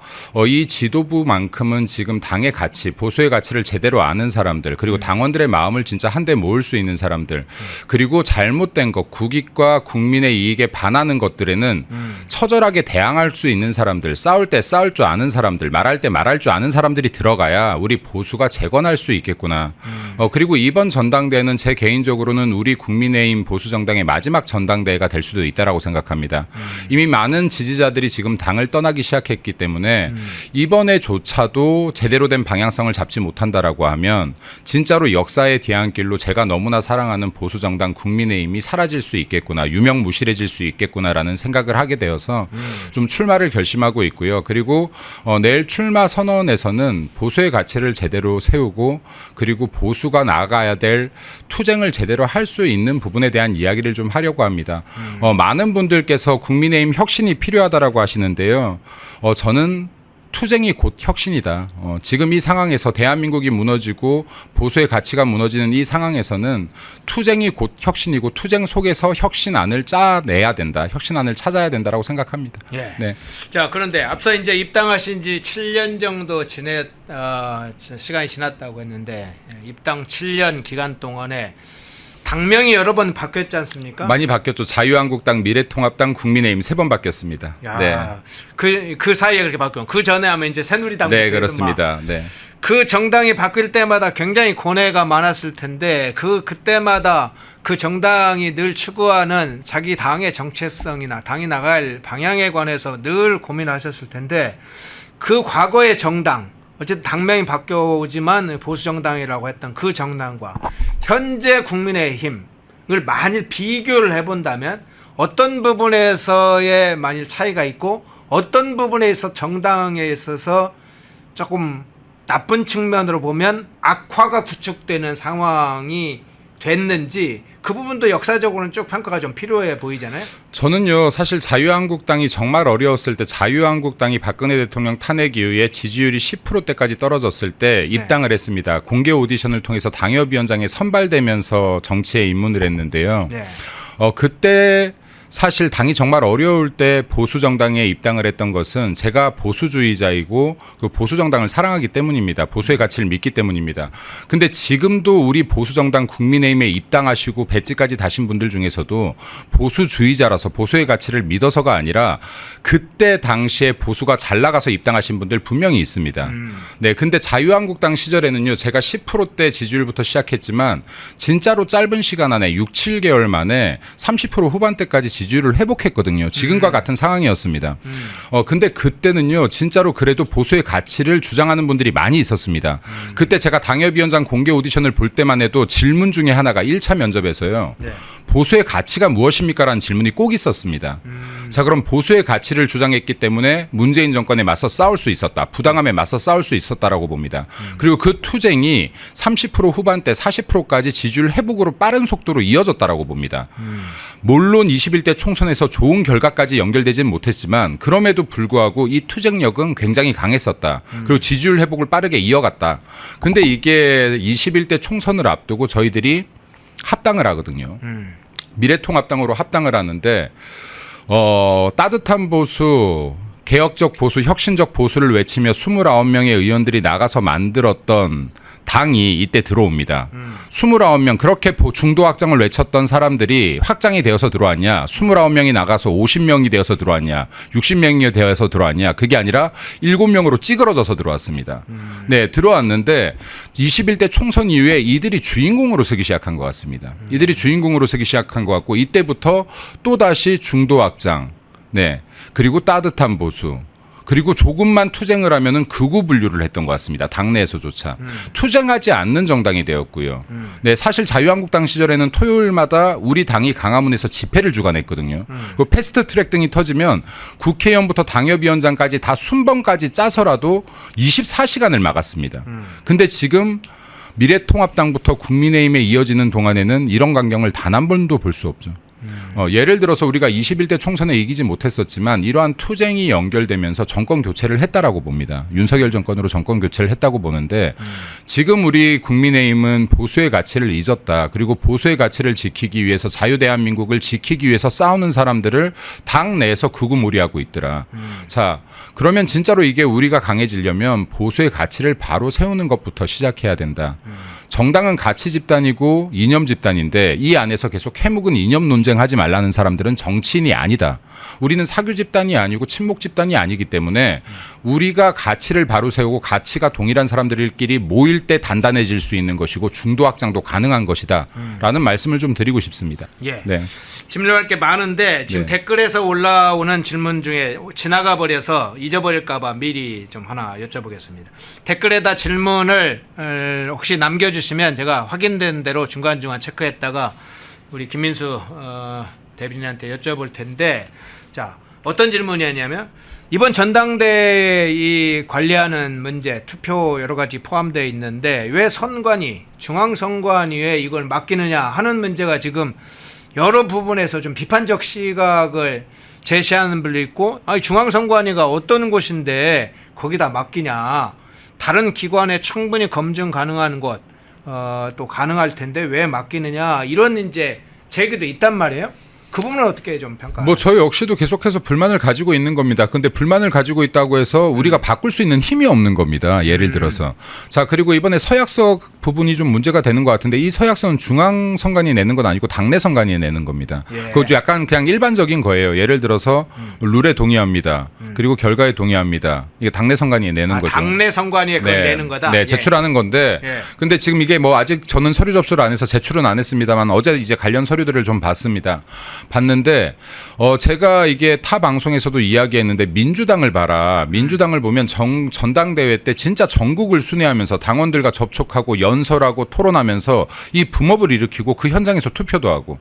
이 지도부만큼은 지금 당의 가치, 보수의 가치를 제대로 아는 사람들, 그리고 당원들의 마음을 진짜 한데 모을 수 있는 사람들, 그리고 잘못된 것, 국익과 국민의 이익에 반하는 것들에는 처절하게 대항할 수 있는 사람들, 싸울 때 싸울 줄 아는 사람들, 말할 때 말할 줄 아는 사람들이 들어가야 우리 보수가 재건할 수 있겠구나. 그리고 이번 전당대회는 제 개인적으로는 우리 국민의힘 보수정당의 마지막 전당대회가 될 수도 있다라고 생각합니다. 이미 많은 지지자들이 지금 당을 떠나기 시작했기 때문에 이번에조차도 제대로 된 방향성을 잡지 못한다라고 하면 진짜로 역사의 뒤안길로 제가 너무나 사랑하는 보수정당 국민의힘이 사라질 수 있겠구나, 유명무실해질 수 있겠구나라는 생각을 하게 되어서 좀 출마를 결심하고 있고요. 그리고 내일 출마 선언에서는 보수의 가치를 제대로 세우고 그리고 보수가 나아가야 될 투쟁을 제대로 할 수 있는 부분에 대한 이야기를 좀 하려고 합니다. 많은 분들께서 국민의힘 혁신이 필요하다라고 하시는데요. 저는 투쟁이 곧 혁신이다. 지금 이 상황에서 대한민국이 무너지고 보수의 가치가 무너지는 이 상황에서는 투쟁이 곧 혁신이고 투쟁 속에서 혁신안을 짜내야 된다. 혁신안을 찾아야 된다라고 생각합니다. 예. 네. 자, 그런데 앞서 이제 입당하신 지 7년 정도 시간이 지났다고 했는데 입당 7년 기간 동안에 당명이 여러 번 바뀌었지 않습니까? 많이 바뀌었죠. 자유한국당, 미래통합당, 국민의힘 3번 바뀌었습니다. 야, 네. 그 사이에 그렇게 바뀌고 그 전에 하면 이제 새누리당. 네, 그렇습니다. 네. 그 정당이 바뀔 때마다 굉장히 고뇌가 많았을 텐데 그때마다 그 정당이 늘 추구하는 자기 당의 정체성이나 당이 나갈 방향에 관해서 늘 고민하셨을 텐데 그 과거의 정당, 어쨌든 당명이 바뀌어오지만 보수정당이라고 했던 그 정당과 현재 국민의힘을 만일 비교를 해본다면 어떤 부분에서의 만일 차이가 있고 어떤 부분에 있어 정당에 있어서 조금 나쁜 측면으로 보면 악화가 구축되는 상황이 됐는지 그 부분도 역사적으로는 쭉 평가가 좀 필요해 보이잖아요. 저는요, 사실 자유한국당이 정말 어려웠을 때 자유한국당이 박근혜 대통령 탄핵 이후에 지지율이 10%대까지 떨어졌을 때 입당을 했습니다. 공개 오디션을 통해서 당협위원장에 선발되면서 정치에 입문을 했는데요. 네. 그때 사실 당이 정말 어려울 때 보수정당에 입당을 했던 것은 제가 보수주의자이고 그 보수정당을 사랑하기 때문입니다. 보수의 가치를 믿기 때문입니다. 근데 지금도 우리 보수정당 국민의힘에 입당하시고 배지까지 다신 분들 중에서도 보수주의자라서 보수의 가치를 믿어서가 아니라 그때 당시에 보수가 잘 나가서 입당하신 분들 분명히 있습니다. 네, 근데 자유한국당 시절에는요, 제가 10%대 지지율부터 시작했지만 진짜로 짧은 시간 안에 6, 7개월 만에 30% 후반대까지 지지율을 회복했거든요. 지금과 같은 상황이었습니다. 근데 그때는요, 진짜로 그래도 보수의 가치를 주장하는 분들이 많이 있었습니다. 그때 제가 당협위원장 공개 오디션을 볼 때만 해도 질문 중에 하나가 1차 면접에서요. 네. 보수의 가치가 무엇입니까? 라는 질문이 꼭 있었습니다. 자, 그럼 보수의 가치를 주장했기 때문에 문재인 정권에 맞서 싸울 수 있었다. 부당함에 맞서 싸울 수 있었다라고 봅니다. 그리고 그 투쟁이 30% 후반대 40%까지 지지율 회복으로 빠른 속도로 이어졌다라고 봅니다. 물론 21대 21대 총선에서 좋은 결과까지 연결되진 못했지만 그럼에도 불구하고 이 투쟁력은 굉장히 강했었다. 그리고 지지율 회복을 빠르게 이어갔다. 근데 이게 21대 총선을 앞두고 저희들이 합당을 하거든요. 미래통합당으로 합당을 하는데 따뜻한 보수, 개혁적 보수, 혁신적 보수를 외치며 29명의 의원들이 나가서 만들었던 당이 이때 들어옵니다. 29명 그렇게 중도 확장을 외쳤던 사람들이 확장이 되어서 들어왔냐, 29명이 나가서 50명이 되어서 들어왔냐, 60명이 되어서 들어왔냐, 그게 아니라 7명으로 찌그러져서 들어왔습니다. 네, 들어왔는데 21대 총선 이후에 이들이 주인공으로 서기 시작한 것 같습니다. 이들이 주인공으로 서기 시작한 것 같고 이때부터 또다시 중도 확장, 네, 그리고 따뜻한 보수, 그리고 조금만 투쟁을 하면은 극우 분류를 했던 것 같습니다. 당내에서조차 투쟁하지 않는 정당이 되었고요. 네, 사실 자유한국당 시절에는 토요일마다 우리 당이 강화문에서 집회를 주관했거든요. 그 패스트트랙 등이 터지면 국회의원부터 당협위원장까지 다 순번까지 짜서라도 24시간을 막았습니다. 근데 지금 미래통합당부터 국민의힘에 이어지는 동안에는 이런 광경을 단 한 번도 볼 수 없죠. 예를 들어서 우리가 21대 총선에 이기지 못했었지만 이러한 투쟁이 연결되면서 정권 교체를 했다라고 봅니다. 윤석열 정권으로 정권 교체를 했다고 보는데 지금 우리 국민의힘은 보수의 가치를 잊었다. 그리고 보수의 가치를 지키기 위해서 자유대한민국을 지키기 위해서 싸우는 사람들을 당 내에서 극우무리하고 있더라. 자, 그러면 진짜로 이게 우리가 강해지려면 보수의 가치를 바로 세우는 것부터 시작해야 된다. 정당은 가치 집단이고 이념 집단인데 이 안에서 계속 해묵은 이념 논쟁하지 말라는 사람들은 정치인이 아니다. 우리는 사교 집단이 아니고 친목 집단이 아니기 때문에 우리가 가치를 바로 세우고 가치가 동일한 사람들끼리 모일 때 단단해질 수 있는 것이고 중도 확장도 가능한 것이다. 라는 말씀을 좀 드리고 싶습니다. 예. 네. 질문할 게 많은데 지금 네. 댓글에서 올라오는 질문 중에 지나가 버려서 잊어버릴까 봐 미리 좀 하나 여쭤보겠습니다. 댓글에다 질문을 혹시 남겨주시면 제가 확인된 대로 중간중간 체크했다가 우리 김민수 대변인한테 여쭤볼 텐데, 자, 어떤 질문이었냐면 이번 전당대회 이 관리하는 문제, 투표 여러 가지 포함되어 있는데 왜 선관위, 중앙선관위에 이걸 맡기느냐 하는 문제가 지금 여러 부분에서 좀 비판적 시각을 제시하는 분도 있고, 아니 중앙선관위가 어떤 곳인데 거기다 맡기냐, 다른 기관에 충분히 검증 가능한 곳 또 가능할 텐데 왜 맡기느냐, 이런 이제 제기도 있단 말이에요. 그 부분은 어떻게 좀 평가해요? 뭐 저희 역시도 계속해서 불만을 가지고 있는 겁니다. 근데 불만을 가지고 있다고 해서 우리가 바꿀 수 있는 힘이 없는 겁니다. 예를 들어서. 자, 그리고 이번에 서약서 부분이 좀 문제가 되는 것 같은데 이 서약서는 중앙선관위 내는 건 아니고 당내선관위 내는 겁니다. 예. 그것도 약간 그냥 일반적인 거예요. 예를 들어서 룰에 동의합니다. 그리고 결과에 동의합니다. 이게 당내선관위 내는 거죠. 당내선관위에 그걸 내는 거다. 네, 예. 제출하는 건데 예. 근데 지금 이게 뭐 아직 저는 서류 접수를 안 해서 제출은 안 했습니다만 어제 이제 관련 서류들을 좀 봤는데 제가 이게 타 방송에서도 이야기했는데 민주당을 봐라. 민주당을 보면 전당대회 때 진짜 전국을 순회하면서 당원들과 접촉하고 연설하고 토론하면서 이 붐업을 일으키고 그 현장에서 투표도 하고.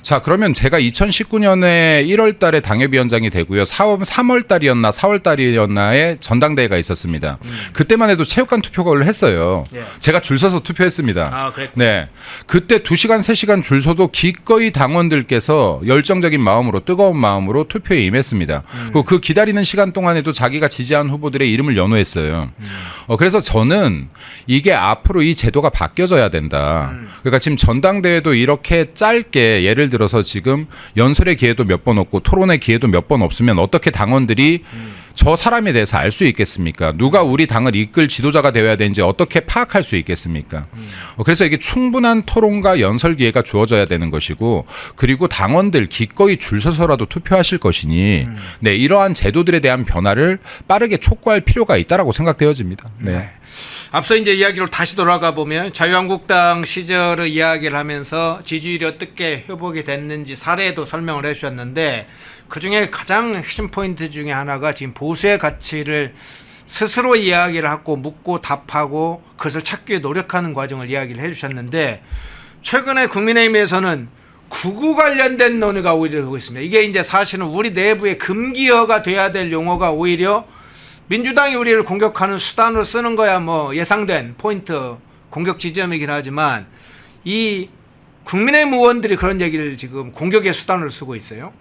자, 그러면 제가 2019년에 1월 달에 당협위원장이 되고요. 3월 달이었나 4월 달이었나에 전당대회가 있었습니다. 그때만 해도 체육관 투표를 했어요. 예. 제가 줄 서서 투표했습니다. 아, 그랬군요. 네. 그때 2시간, 3시간 줄 서도 기꺼이 당원들께서 열정적인 마음으로 뜨거운 마음으로 투표에 임했습니다. 그리고 그 기다리는 시간 동안에도 자기가 지지한 후보들의 이름을 연호했어요. 그래서 저는 이게 앞으로 이 제도가 바뀌어져야 된다. 그러니까 지금 전당대회도 이렇게 짧게 예를 들어서 지금 연설의 기회도 몇 번 없고 토론의 기회도 몇 번 없으면 어떻게 당원들이 저 사람에 대해서 알 수 있겠습니까? 누가 우리 당을 이끌 지도자가 되어야 되는지 어떻게 파악할 수 있겠습니까? 그래서 이게 충분한 토론과 연설 기회가 주어져야 되는 것이고, 그리고 당원들 기꺼이 줄 서서라도 투표하실 것이니, 네, 이러한 제도들에 대한 변화를 빠르게 촉구할 필요가 있다라고 생각되어집니다. 네. 앞서 이제 이야기로 다시 돌아가 보면 자유한국당 시절을 이야기를 하면서 지지율이 어떻게 회복이 됐는지 사례도 설명을 해주셨는데, 그중에 가장 핵심 포인트 중에 하나가 지금 보수의 가치를 스스로 이야기를 하고 묻고 답하고 그것을 찾기 위해 노력하는 과정을 이야기를 해주셨는데, 최근에 국민의힘에서는 극우 관련된 논의가 오히려 되고 있습니다. 이게 이제 사실은 우리 내부의 금기어가 돼야 될 용어가 오히려 민주당이 우리를 공격하는 수단으로 쓰는 거야 뭐 예상된 포인트 공격 지점이긴 하지만, 이 국민의힘 의원들이 그런 얘기를 지금 공격의 수단으로 쓰고 있어요.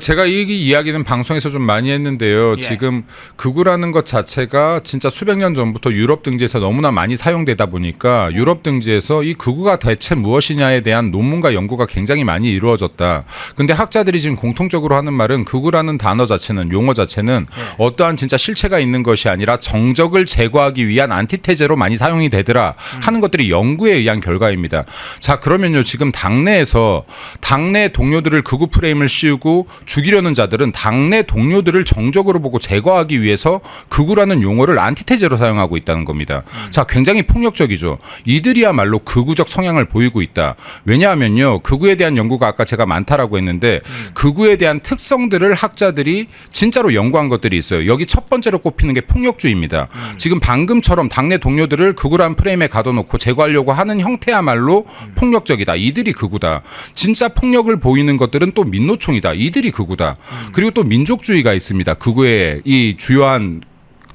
제가 이 이야기는 방송에서 좀 많이 했는데요. 예. 지금 극우라는 것 자체가 진짜 수백 년 전부터 유럽 등지에서 너무나 많이 사용되다 보니까 유럽 등지에서 이 극우가 대체 무엇이냐에 대한 논문과 연구가 굉장히 많이 이루어졌다. 근데 학자들이 지금 공통적으로 하는 말은 극우라는 단어 자체는, 용어 자체는 어떠한 진짜 실체가 있는 것이 아니라 정적을 제거하기 위한 안티테제로 많이 사용이 되더라 하는 것들이 연구에 의한 결과입니다. 자, 그러면요, 지금 당내에서 당내 동료들을 극우 프레임을 씌우고 죽이려는 자들은 당내 동료들을 정적으로 보고 제거하기 위해서 극우라는 용어를 안티테제로 사용하고 있다는 겁니다. 자, 굉장히 폭력적이죠. 이들이야말로 극우적 성향을 보이고 있다. 왜냐하면요, 극우에 대한 연구가 아까 제가 많다라고 했는데 극우에 대한 특성들을 학자들이 진짜로 연구한 것들이 있어요. 여기 첫 번째로 꼽히는 게 폭력주의입니다. 지금 방금처럼 당내 동료들을 극우란 프레임에 가둬놓고 제거하려고 하는 형태야말로 폭력적이다. 이들이 극우다. 진짜 폭력을 보이는 것들은 또 민노총이다. 이들이 극우다. 그리고 또 민족주의가 있습니다. 극우의 이 주요한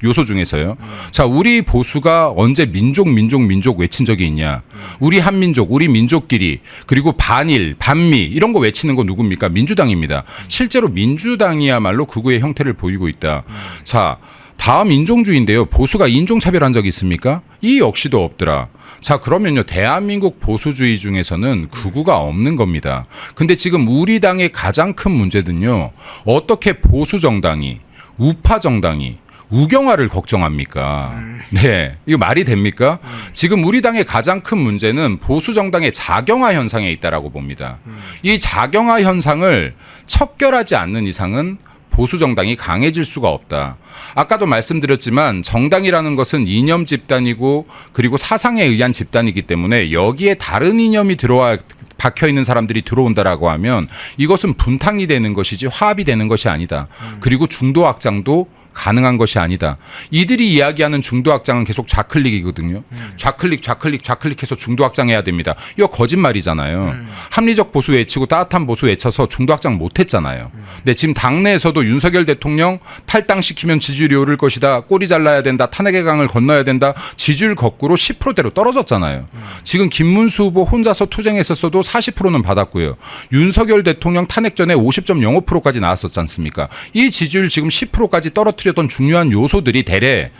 요소 중에서요. 자, 우리 보수가 언제 민족 외친 적이 있냐? 우리 한민족, 우리 민족끼리, 그리고 반일, 반미 이런 거 외치는 거 누굽니까? 민주당입니다. 실제로 민주당이야말로 극우의 형태를 보이고 있다. 자, 다음 인종주의인데요. 보수가 인종차별한 적이 있습니까? 이 역시도 없더라. 자, 그러면요, 대한민국 보수주의 중에서는 극우가 없는 겁니다. 근데 지금 우리 당의 가장 큰 문제는요, 어떻게 보수정당이, 우파정당이 우경화를 걱정합니까? 네, 이거 말이 됩니까? 지금 우리 당의 가장 큰 문제는 보수정당의 자경화 현상에 있다라고 봅니다. 이 자경화 현상을 척결하지 않는 이상은 보수정당이 강해질 수가 없다. 아까도 말씀드렸지만 정당이라는 것은 이념 집단이고 그리고 사상에 의한 집단이기 때문에 여기에 다른 이념이 들어와 박혀있는 사람들이 들어온다라고 하면 이것은 분탕이 되는 것이지 화합이 되는 것이 아니다. 그리고 중도 확장도 가능한 것이 아니다. 이들이 이야기하는 중도 확장은 계속 좌클릭이거든요. 좌클릭해서 중도 확장해야 됩니다. 이거 거짓말이잖아요. 합리적 보수 외치고 따뜻한 보수 외쳐서 중도 확장 못했잖아요. 근데 지금 당내에서도 윤석열 대통령 탈당시키면 지지율이 오를 것이다. 꼬리 잘라야 된다. 탄핵의 강을 건너야 된다. 지지율 거꾸로 10%대로 떨어졌잖아요. 지금 김문수 후보 혼자서 투쟁했었어도 40%는 받았고요. 윤석열 대통령 탄핵 전에 50.05%까지 나왔었지 않습니까? 이 지지율 지금 10%까지 떨어뜨렸던 중요한 요소들이 대래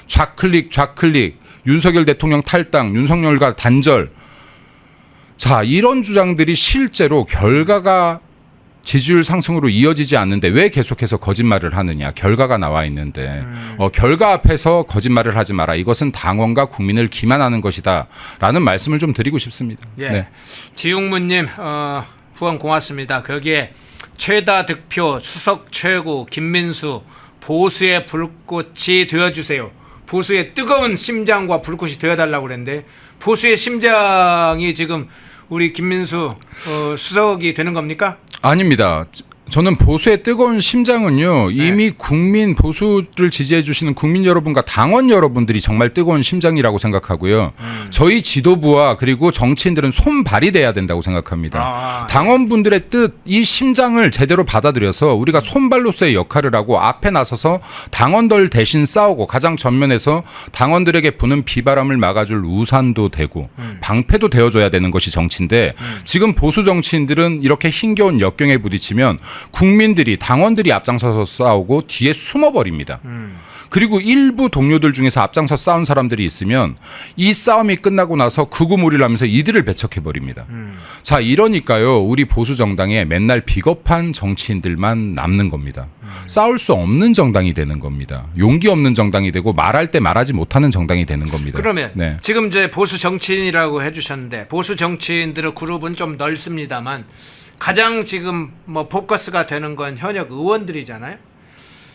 좌클릭, 윤석열 대통령 탈당, 윤석열과 단절. 자, 이런 주장들이 실제로 결과가 지지율 상승으로 이어지지 않는데 왜 계속해서 거짓말을 하느냐. 결과가 나와 있는데 결과 앞에서 거짓말을 하지 마라. 이것은 당원과 국민을 기만하는 것이다 라는 말씀을 좀 드리고 싶습니다. 예. 네. 지용무님 후원 고맙습니다. 거기에 최다 득표 수석 최고 김민수 보수의 불꽃이 되어주세요. 보수의 뜨거운 심장과 불꽃이 되어달라고 그랬는데 보수의 심장이 지금 우리 김민수 수석이 되는 겁니까? 아닙니다. 저는 보수의 뜨거운 심장은요, 이미 국민, 보수를 지지해 주시는 국민 여러분과 당원 여러분들이 정말 뜨거운 심장이라고 생각하고요. 저희 지도부와 그리고 정치인들은 손발이 돼야 된다고 생각합니다. 당원분들의 뜻, 이 심장을 제대로 받아들여서 우리가 손발로서의 역할을 하고 앞에 나서서 당원들 대신 싸우고 가장 전면에서 당원들에게 부는 비바람을 막아줄 우산도 되고 방패도 되어줘야 되는 것이 정치인데 지금 보수 정치인들은 이렇게 힘겨운 역경에 부딪히면 국민들이 당원들이 앞장서서 싸우고 뒤에 숨어버립니다. 그리고 일부 동료들 중에서 앞장서 싸운 사람들이 있으면 이 싸움이 끝나고 나서 극우몰이를 하면서 이들을 배척해버립니다. 자, 이러니까요, 우리 보수 정당에 맨날 비겁한 정치인들만 남는 겁니다. 싸울 수 없는 정당이 되는 겁니다. 용기 없는 정당이 되고 말할 때 말하지 못하는 정당이 되는 겁니다. 그러면 네. 지금 이제 보수 정치인이라고 해주셨는데 보수 정치인들의 그룹은 좀 넓습니다만 가장 지금 뭐 포커스가 되는 건 현역 의원들이잖아요.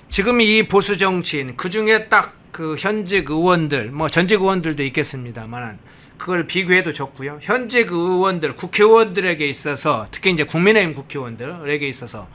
지금 이 보수 정치인 그 중에 딱 그 현직 의원들, 뭐 전직 의원들도 있겠습니다만 그걸 비교해도 좋고요. 현직 의원들, 국회의원들에게 있어서 특히 이제 국민의힘 국회의원들에게 있어서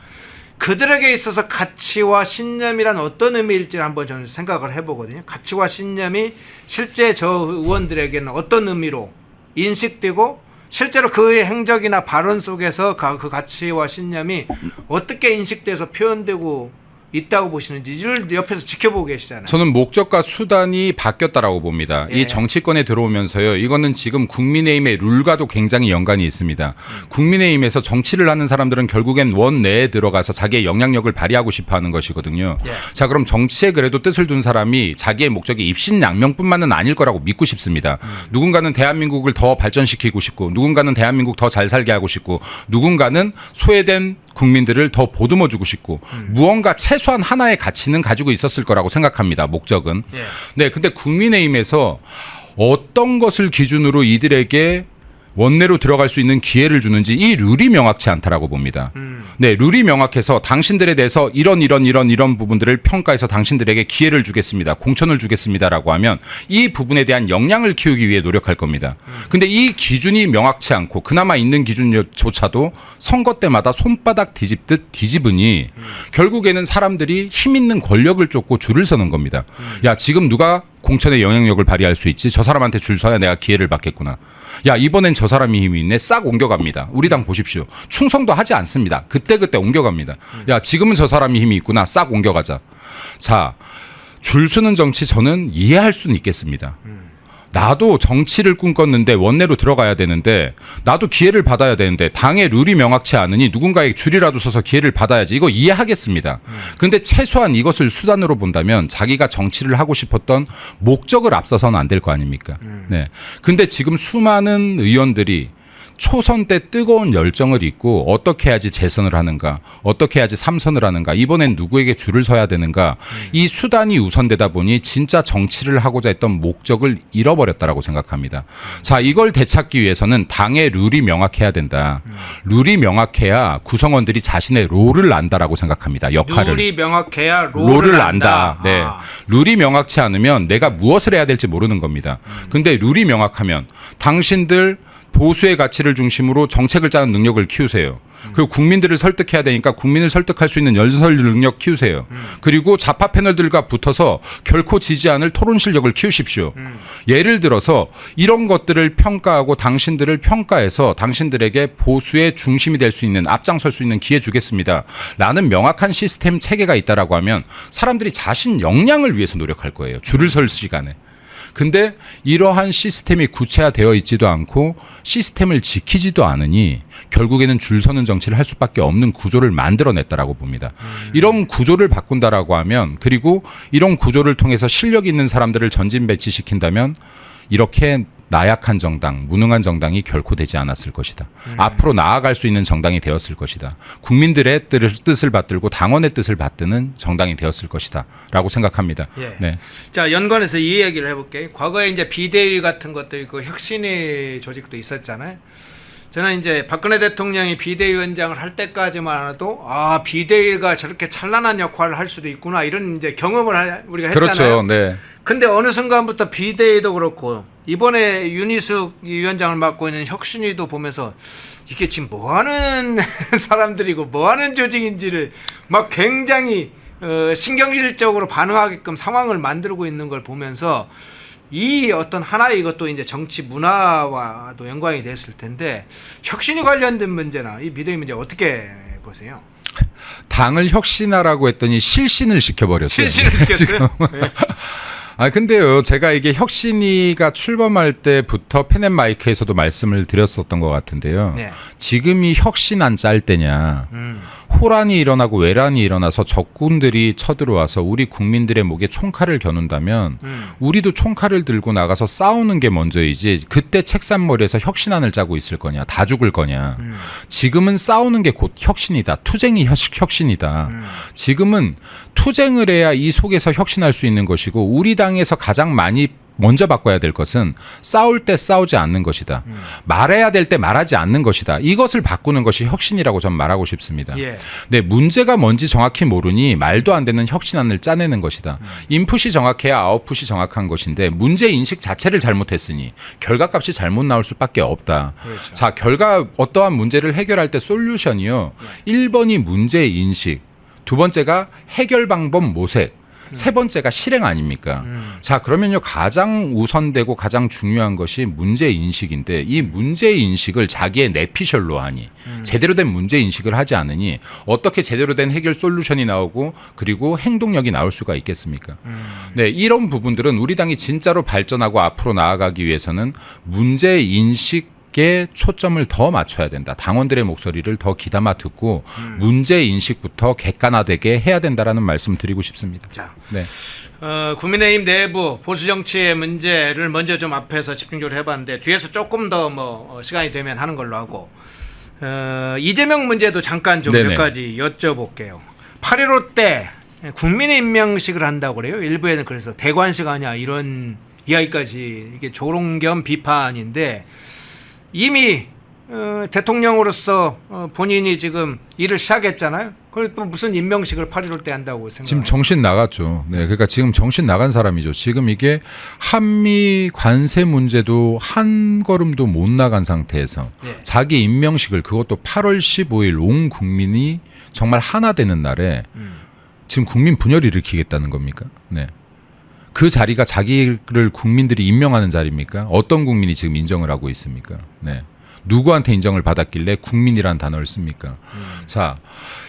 그들에게 있어서 가치와 신념이란 어떤 의미일지를 한번 저는 생각을 해보거든요. 가치와 신념이 실제 저 의원들에게는 어떤 의미로 인식되고 실제로 그의 행적이나 발언 속에서 그 가치와 신념이 어떻게 인식돼서 표현되고 있다고 보시는지 이를 옆에서 지켜보고 계시잖아요. 저는 목적과 수단이 바뀌었다라고 봅니다. 예. 이 정치권에 들어오면서요. 이거는 지금 국민의힘의 룰과도 굉장히 연관이 있습니다. 국민의힘에서 정치를 하는 사람들은 결국엔 원내에 들어가서 자기의 영향력을 발휘하고 싶어하는 것이거든요. 예. 자, 그럼 정치에 그래도 뜻을 둔 사람이 자기의 목적이 입신양명뿐만은 아닐 거라고 믿고 싶습니다. 누군가는 대한민국을 더 발전시키고 싶고, 누군가는 대한민국 더 잘 살게 하고 싶고, 누군가는 소외된 국민들을 더 보듬어주고 싶고 무언가 최소한 하나의 가치는 가지고 있었을 거라고 생각합니다. 목적은. 예. 네, 근데 국민의힘에서 어떤 것을 기준으로 이들에게 원내로 들어갈 수 있는 기회를 주는지 이 룰이 명확치 않다라고 봅니다. 네, 룰이 명확해서 당신들에 대해서 이런 부분들을 평가해서 당신들에게 기회를 주겠습니다. 공천을 주겠습니다라고 하면 이 부분에 대한 역량을 키우기 위해 노력할 겁니다. 근데 이 기준이 명확치 않고 그나마 있는 기준조차도 선거 때마다 손바닥 뒤집듯 뒤집으니 결국에는 사람들이 힘 있는 권력을 쫓고 줄을 서는 겁니다. 야, 지금 누가 공천의 영향력을 발휘할 수 있지? 저 사람한테 줄 서야 내가 기회를 받겠구나. 야, 이번엔 저 사람이 힘이 있네. 싹 옮겨갑니다. 우리 당 보십시오. 충성도 하지 않습니다. 그때그때 옮겨갑니다. 야, 지금은 저 사람이 힘이 있구나. 싹 옮겨가자. 자, 줄 서는 정치 저는 이해할 수는 있겠습니다. 나도 정치를 꿈꿨는데 원내로 들어가야 되는데 나도 기회를 받아야 되는데 당의 룰이 명확치 않으니 누군가에게 줄이라도 서서 기회를 받아야지. 이거 이해하겠습니다. 근데 최소한 이것을 수단으로 본다면 자기가 정치를 하고 싶었던 목적을 앞서서는 안 될 거 아닙니까? 네. 근데 지금 수많은 의원들이 초선 때 뜨거운 열정을 잊고 어떻게 해야지 재선을 하는가, 어떻게 해야지 삼선을 하는가, 이번엔 누구에게 줄을 서야 되는가, 이 수단이 우선되다 보니 진짜 정치를 하고자 했던 목적을 잃어버렸다라고 생각합니다. 자, 이걸 되찾기 위해서는 당의 룰이 명확해야 된다. 룰이 명확해야 구성원들이 자신의 롤을 안다라고 생각합니다. 역할을. 룰이 명확해야 롤을 안다. 네. 아. 룰이 명확치 않으면 내가 무엇을 해야 될지 모르는 겁니다. 근데 룰이 명확하면 당신들 보수의 가치를 중심으로 정책을 짜는 능력을 키우세요. 그리고 국민들을 설득해야 되니까 국민을 설득할 수 있는 연설 능력 키우세요. 그리고 좌파 패널들과 붙어서 결코 지지 않을 토론 실력을 키우십시오. 예를 들어서 이런 것들을 평가하고 당신들을 평가해서 당신들에게 보수의 중심이 될 수 있는, 앞장설 수 있는 기회 주겠습니다. 라는 명확한 시스템 체계가 있다라고 하면 사람들이 자신 역량을 위해서 노력할 거예요. 줄을 설 시간에. 근데 이러한 시스템이 구체화되어 있지도 않고 시스템을 지키지도 않으니 결국에는 줄 서는 정치를 할 수밖에 없는 구조를 만들어냈다라고 봅니다. 이런 구조를 바꾼다라고 하면, 그리고 이런 구조를 통해서 실력 있는 사람들을 전진 배치시킨다면 이렇게 나약한 정당, 무능한 정당이 결코 되지 않았을 것이다. 앞으로 나아갈 수 있는 정당이 되었을 것이다. 국민들의 뜻을 받들고 당원의 뜻을 받드는 정당이 되었을 것이다. 라고 생각합니다. 예. 네. 자, 연관해서 이 얘기를 해볼게요. 과거에 이제 비대위 같은 것도 있고 혁신위 조직도 있었잖아요. 저는 이제 박근혜 대통령이 비대위원장을 할 때까지만 해도 아, 비대위가 저렇게 찬란한 역할을 할 수도 있구나, 이런 이제 경험을 우리가 했잖아요. 그렇죠. 네. 근데 어느 순간부터 비대위도 그렇고 이번에 윤희숙 위원장을 맡고 있는 혁신위도 보면서 이게 지금 뭐하는 사람들이고 뭐하는 조직인지를 막 굉장히 신경질적으로 반응하게끔 상황을 만들고 있는 걸 보면서 이 어떤 하나의 이것도 이제 정치 문화와도 연관이 됐을 텐데, 혁신이 관련된 문제나 이 비대위 문제 어떻게 보세요? 당을 혁신하라고 했더니 실신을 시켜버렸어요. 실신을 시켰어요? 네. 아, 근데요, 제가 이게 혁신위가 출범할 때부터 펜앤마이크에서도 말씀을 드렸었던 것 같은데요. 네. 지금이 혁신안 짤 때냐, 호란이 일어나고 외란이 일어나서 적군들이 쳐들어와서 우리 국민들의 목에 총칼을 겨눈다면 우리도 총칼을 들고 나가서 싸우는 게 먼저이지, 그때 책상머리에서 혁신안을 짜고 있을 거냐, 다 죽을 거냐. 지금은 싸우는 게 곧 혁신이다. 투쟁이 혁신이다. 지금은 투쟁을 해야 이 속에서 혁신할 수 있는 것이고, 우리 당에서 가장 많이 먼저 바꿔야 될 것은 싸울 때 싸우지 않는 것이다. 말해야 될 때 말하지 않는 것이다. 이것을 바꾸는 것이 혁신이라고 전 말하고 싶습니다. 예. 네, 문제가 뭔지 정확히 모르니 말도 안 되는 혁신안을 짜내는 것이다. 인풋이 정확해야 아웃풋이 정확한 것인데 문제 인식 자체를 잘못했으니 결과값이 잘못 나올 수밖에 없다. 그렇죠. 자, 어떠한 문제를 해결할 때 솔루션이요. 1번이 문제 인식, 두 번째가 해결 방법 모색, 세 번째가 실행 아닙니까? 자, 그러면요 가장 우선되고 가장 중요한 것이 문제 인식인데 이 문제 인식을 자기의 내피셜로 하니 제대로 된 문제 인식을 하지 않으니 어떻게 제대로 된 해결 솔루션이 나오고 그리고 행동력이 나올 수가 있겠습니까? 네, 이런 부분들은 우리 당이 진짜로 발전하고 앞으로 나아가기 위해서는 문제 인식 에 초점을 더 맞춰야 된다. 당원들의 목소리를 더 귀담아 듣고 문제 인식부터 객관화되게 해야 된다라는 말씀 드리고 싶습니다. 자, 네. 국민의힘 내부 보수 정치의 문제를 먼저 좀 앞에서 집중적으로 해봤는데 뒤에서 조금 더 시간이 되면 하는 걸로 하고 이재명 문제도 잠깐 좀 몇 가지 여쭤볼게요. 8.15 때 국민의 임명식을 한다고 그래요. 일부에는 그래서 대관식 아니야 이런 이야기까지 이게 조롱 겸 비판인데. 이미 대통령으로서 본인이 지금 일을 시작했잖아요. 그리고 또 무슨 임명식을 8.15 때 한다고 생각해요. 지금 정신 나갔죠. 네, 그러니까 지금 정신 나간 사람이죠. 지금 이게 한미 관세 문제도 한 걸음도 못 나간 상태에서 자기 임명식을 그것도 8월 15일 온 국민이 정말 하나 되는 날에 지금 국민 분열을 일으키겠다는 겁니까? 네. 그 자리가 자기를 국민들이 임명하는 자리입니까? 어떤 국민이 지금 인정을 하고 있습니까? 네. 누구한테 인정을 받았길래 국민이라는 단어를 씁니까? 자,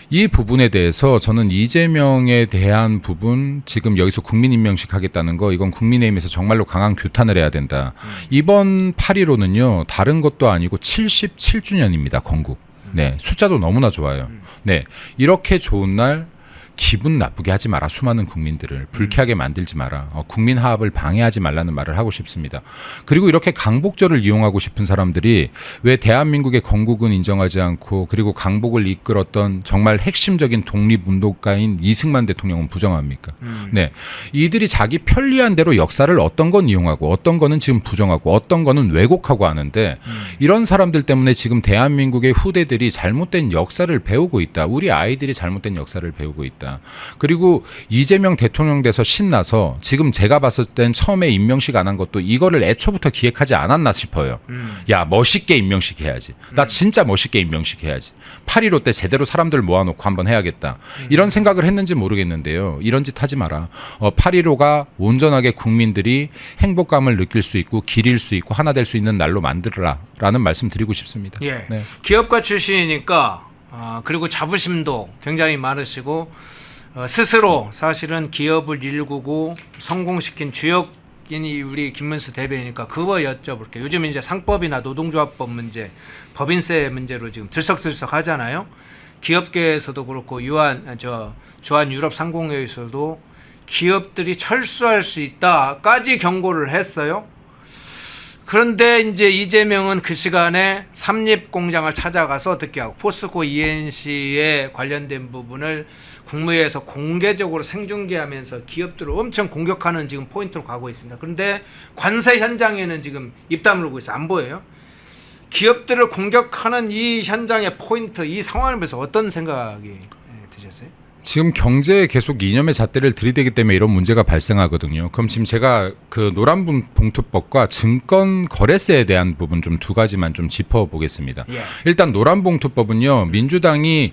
이 부분에 대해서 저는 이재명에 대한 부분 지금 여기서 국민 임명식 하겠다는 거 이건 국민의힘에서 정말로 강한 규탄을 해야 된다. 이번 8.15는요 다른 것도 아니고 77주년입니다. 건국. 네, 숫자도 너무나 좋아요. 네, 이렇게 좋은 날 기분 나쁘게 하지 마라. 수많은 국민들을 불쾌하게 만들지 마라. 국민 화합을 방해하지 말라는 말을 하고 싶습니다. 그리고 이렇게 강복절을 이용하고 싶은 사람들이 왜 대한민국의 건국은 인정하지 않고 그리고 강복을 이끌었던 정말 핵심적인 독립운동가인 이승만 대통령은 부정합니까? 네, 이들이 자기 편리한 대로 역사를 어떤 건 이용하고 어떤 거는 지금 부정하고 어떤 거는 왜곡하고 하는데 이런 사람들 때문에 지금 대한민국의 후대들이 잘못된 역사를 배우고 있다. 우리 아이들이 잘못된 역사를 배우고 있다. 그리고 이재명 대통령 돼서 신나서 지금 제가 봤을 땐 처음에 임명식 안 한 것도 이거를 애초부터 기획하지 않았나 싶어요. 야, 멋있게 임명식 해야지. 나 진짜 멋있게 임명식 해야지. 8.15 때 제대로 사람들 모아놓고 한번 해야겠다. 이런 생각을 했는지 모르겠는데요. 이런 짓 하지 마라. 8.15가 온전하게 국민들이 행복감을 느낄 수 있고 길일 수 있고 하나 될 수 있는 날로 만들어라 라는 말씀 드리고 싶습니다. 예. 네. 기업가 출신이니까 그리고 자부심도 굉장히 많으시고 스스로 사실은 기업을 일구고 성공시킨 주역인이 우리 김문수 대변이니까 그거 여쭤볼게요. 요즘 이제 상법이나 노동조합법 문제, 법인세 문제로 지금 들썩들썩 하잖아요. 기업계에서도 그렇고 주한 유럽 상공회의에서도 기업들이 철수할 수 있다까지 경고를 했어요. 그런데 이제 이재명은 그 시간에 삼립공장을 찾아가서 어떻게 하고 포스코 ENC에 관련된 부분을 국무회의에서 공개적으로 생중계하면서 기업들을 엄청 공격하는 지금 포인트로 가고 있습니다. 그런데 관세 현장에는 지금 입 다물고 있어요. 안 보여요? 기업들을 공격하는 이 현장의 포인트, 이 상황을 보면서 어떤 생각이 드셨어요? 지금 경제에 계속 이념의 잣대를 들이대기 때문에 이런 문제가 발생하거든요. 그럼 지금 제가 그 노란봉투법과 증권거래세에 대한 부분 좀 두 가지만 좀 짚어보겠습니다. 예. 일단 노란봉투법은요. 민주당이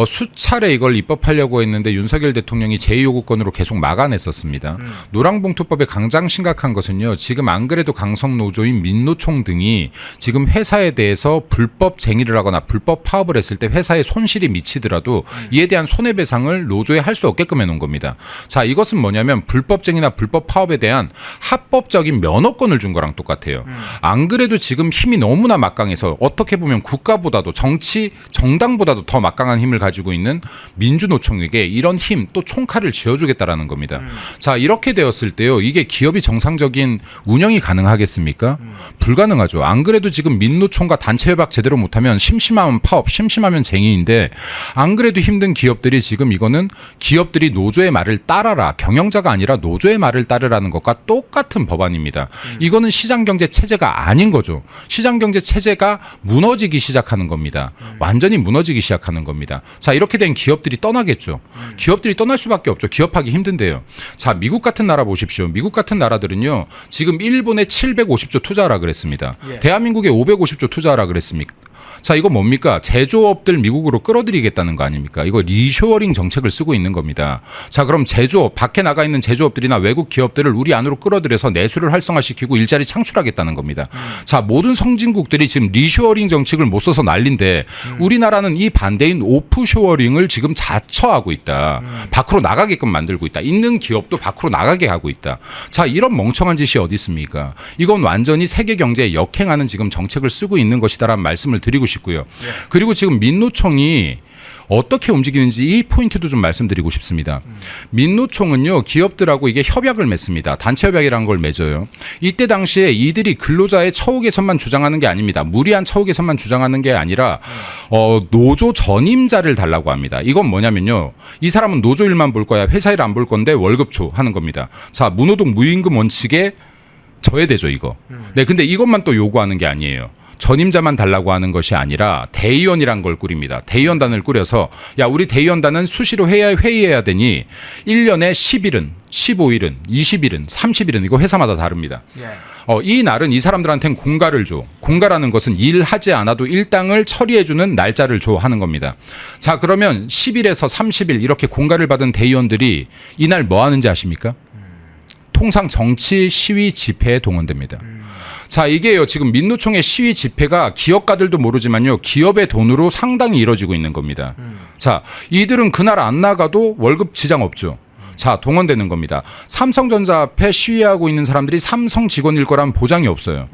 수차례 이걸 입법하려고 했는데 윤석열 대통령이 제2요구권으로 계속 막아냈었습니다. 노란봉투법의 가장 심각한 것은요. 지금 안 그래도 강성노조인 민노총 등이 지금 회사에 대해서 불법 쟁의를 하거나 불법 파업을 했을 때 회사에 손실이 미치더라도 이에 대한 손해배상을 노조에 할 수 없게끔 해놓은 겁니다. 자, 이것은 뭐냐면 불법쟁이나 불법 파업에 대한 합법적인 면허권을 준 거랑 똑같아요. 안 그래도 지금 힘이 너무나 막강해서 어떻게 보면 국가보다도 정당보다도 더 막강한 힘을 가지고 있는 민주노총에게 이런 힘 또 총칼을 쥐어주겠다라는 겁니다. 자, 이렇게 되었을 때요. 이게 기업이 정상적인 운영이 가능하겠습니까? 불가능하죠. 안 그래도 지금 민노총과 단체 협약 제대로 못하면 심심하면 파업, 심심하면 쟁의인데 안 그래도 힘든 기업들이 지금 이거는 기업들이 노조의 말을 따라라. 경영자가 아니라 노조의 말을 따르라는 것과 똑같은 법안입니다. 이거는 시장경제 체제가 아닌 거죠. 시장경제 체제가 무너지기 시작하는 겁니다. 완전히 무너지기 시작하는 겁니다. 자, 이렇게 된 기업들이 떠나겠죠. 기업들이 떠날 수밖에 없죠. 기업하기 힘든데요. 자, 미국 같은 나라 보십시오. 미국 같은 나라들은요. 지금 일본에 750조 투자하라 그랬습니다. 예. 대한민국에 550조 투자하라 그랬습니까? 자, 이거 뭡니까? 제조업들 미국으로 끌어들이겠다는 거 아닙니까? 이거 리쇼어링 정책을 쓰고 있는 겁니다. 자, 그럼 제조업, 밖에 나가 있는 제조업들이나 외국 기업들을 우리 안으로 끌어들여서 내수를 활성화시키고 일자리 창출하겠다는 겁니다. 자, 모든 선진국들이 지금 리쇼어링 정책을 못 써서 난리인데 우리나라는 이 반대인 오프쇼어링을 지금 자처하고 있다. 밖으로 나가게끔 만들고 있다. 있는 기업도 밖으로 나가게 하고 있다. 자, 이런 멍청한 짓이 어디 있습니까? 이건 완전히 세계 경제에 역행하는 지금 정책을 쓰고 있는 것이다라는 말씀을 드리고 싶고요. 그리고 지금 민노총이 어떻게 움직이는지 이 포인트도 좀 말씀드리고 싶습니다. 민노총은요, 기업들하고 이게 협약을 맺습니다. 단체 협약이라는 걸 맺어요. 이때 당시에 이들이 근로자의 처우 개선만 주장하는 게 아닙니다. 무리한 처우 개선만 주장하는 게 아니라 노조 전임자를 달라고 합니다. 이건 뭐냐면요, 이 사람은 노조 일만 볼 거야, 회사 일 안 볼 건데 월급 줘 하는 겁니다. 자, 무노동 무임금 원칙에 저해되죠, 이거. 네, 근데 이것만 또 요구하는 게 아니에요. 전임자만 달라고 하는 것이 아니라 대의원이란 걸 꾸립니다. 대의원단을 꾸려서 야, 우리 대의원단은 수시로 회의해야 되니 1년에 10일은, 15일은, 20일은, 30일은 이거 회사마다 다릅니다. 이 날은 이 사람들한테는 공가를 줘. 공가라는 것은 일하지 않아도 일당을 처리해주는 날짜를 줘 하는 겁니다. 자, 그러면 10일에서 30일 이렇게 공가를 받은 대의원들이 이날 뭐 하는지 아십니까? 통상 정치 시위 집회에 동원됩니다. 자, 이게요, 지금 민노총의 시위 집회가 기업가들도 모르지만요, 기업의 돈으로 상당히 이뤄지고 있는 겁니다. 자, 이들은 그날 안 나가도 월급 지장 없죠. 자, 동원되는 겁니다. 삼성전자 앞에 시위하고 있는 사람들이 삼성 직원일 거란 보장이 없어요.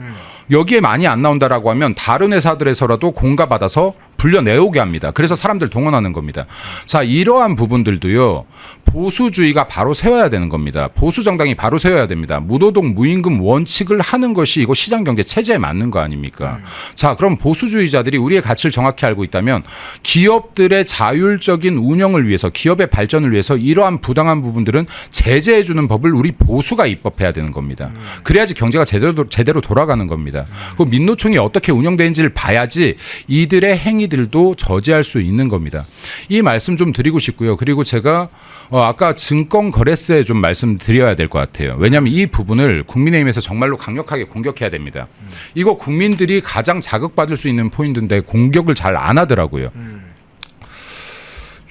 여기에 많이 안 나온다라고 하면 다른 회사들에서라도 공가받아서 불려내오게 합니다. 그래서 사람들 동원하는 겁니다. 자, 이러한 부분들도요, 보수주의가 바로 세워야 되는 겁니다. 보수정당이 바로 세워야 됩니다. 무노동 무임금 원칙을 하는 것이 이거 시장경제 체제에 맞는 거 아닙니까? 자, 그럼 보수주의자들이 우리의 가치를 정확히 알고 있다면 기업들의 자율적인 운영을 위해서, 기업의 발전을 위해서 이러한 부당한 부분들은 제재해주는 법을 우리 보수가 입법해야 되는 겁니다. 그래야지 경제가 제대로 돌아가는 겁니다. 그 민노총이 어떻게 운영되는지를 봐야지 이들의 행위들도 저지할 수 있는 겁니다. 이 말씀 좀 드리고 싶고요. 그리고 제가 아까 증권거래세 좀 말씀드려야 될 것 같아요. 왜냐하면 이 부분을 국민의힘에서 정말로 강력하게 공격해야 됩니다. 이거 국민들이 가장 자극받을 수 있는 포인트인데 공격을 잘 안 하더라고요.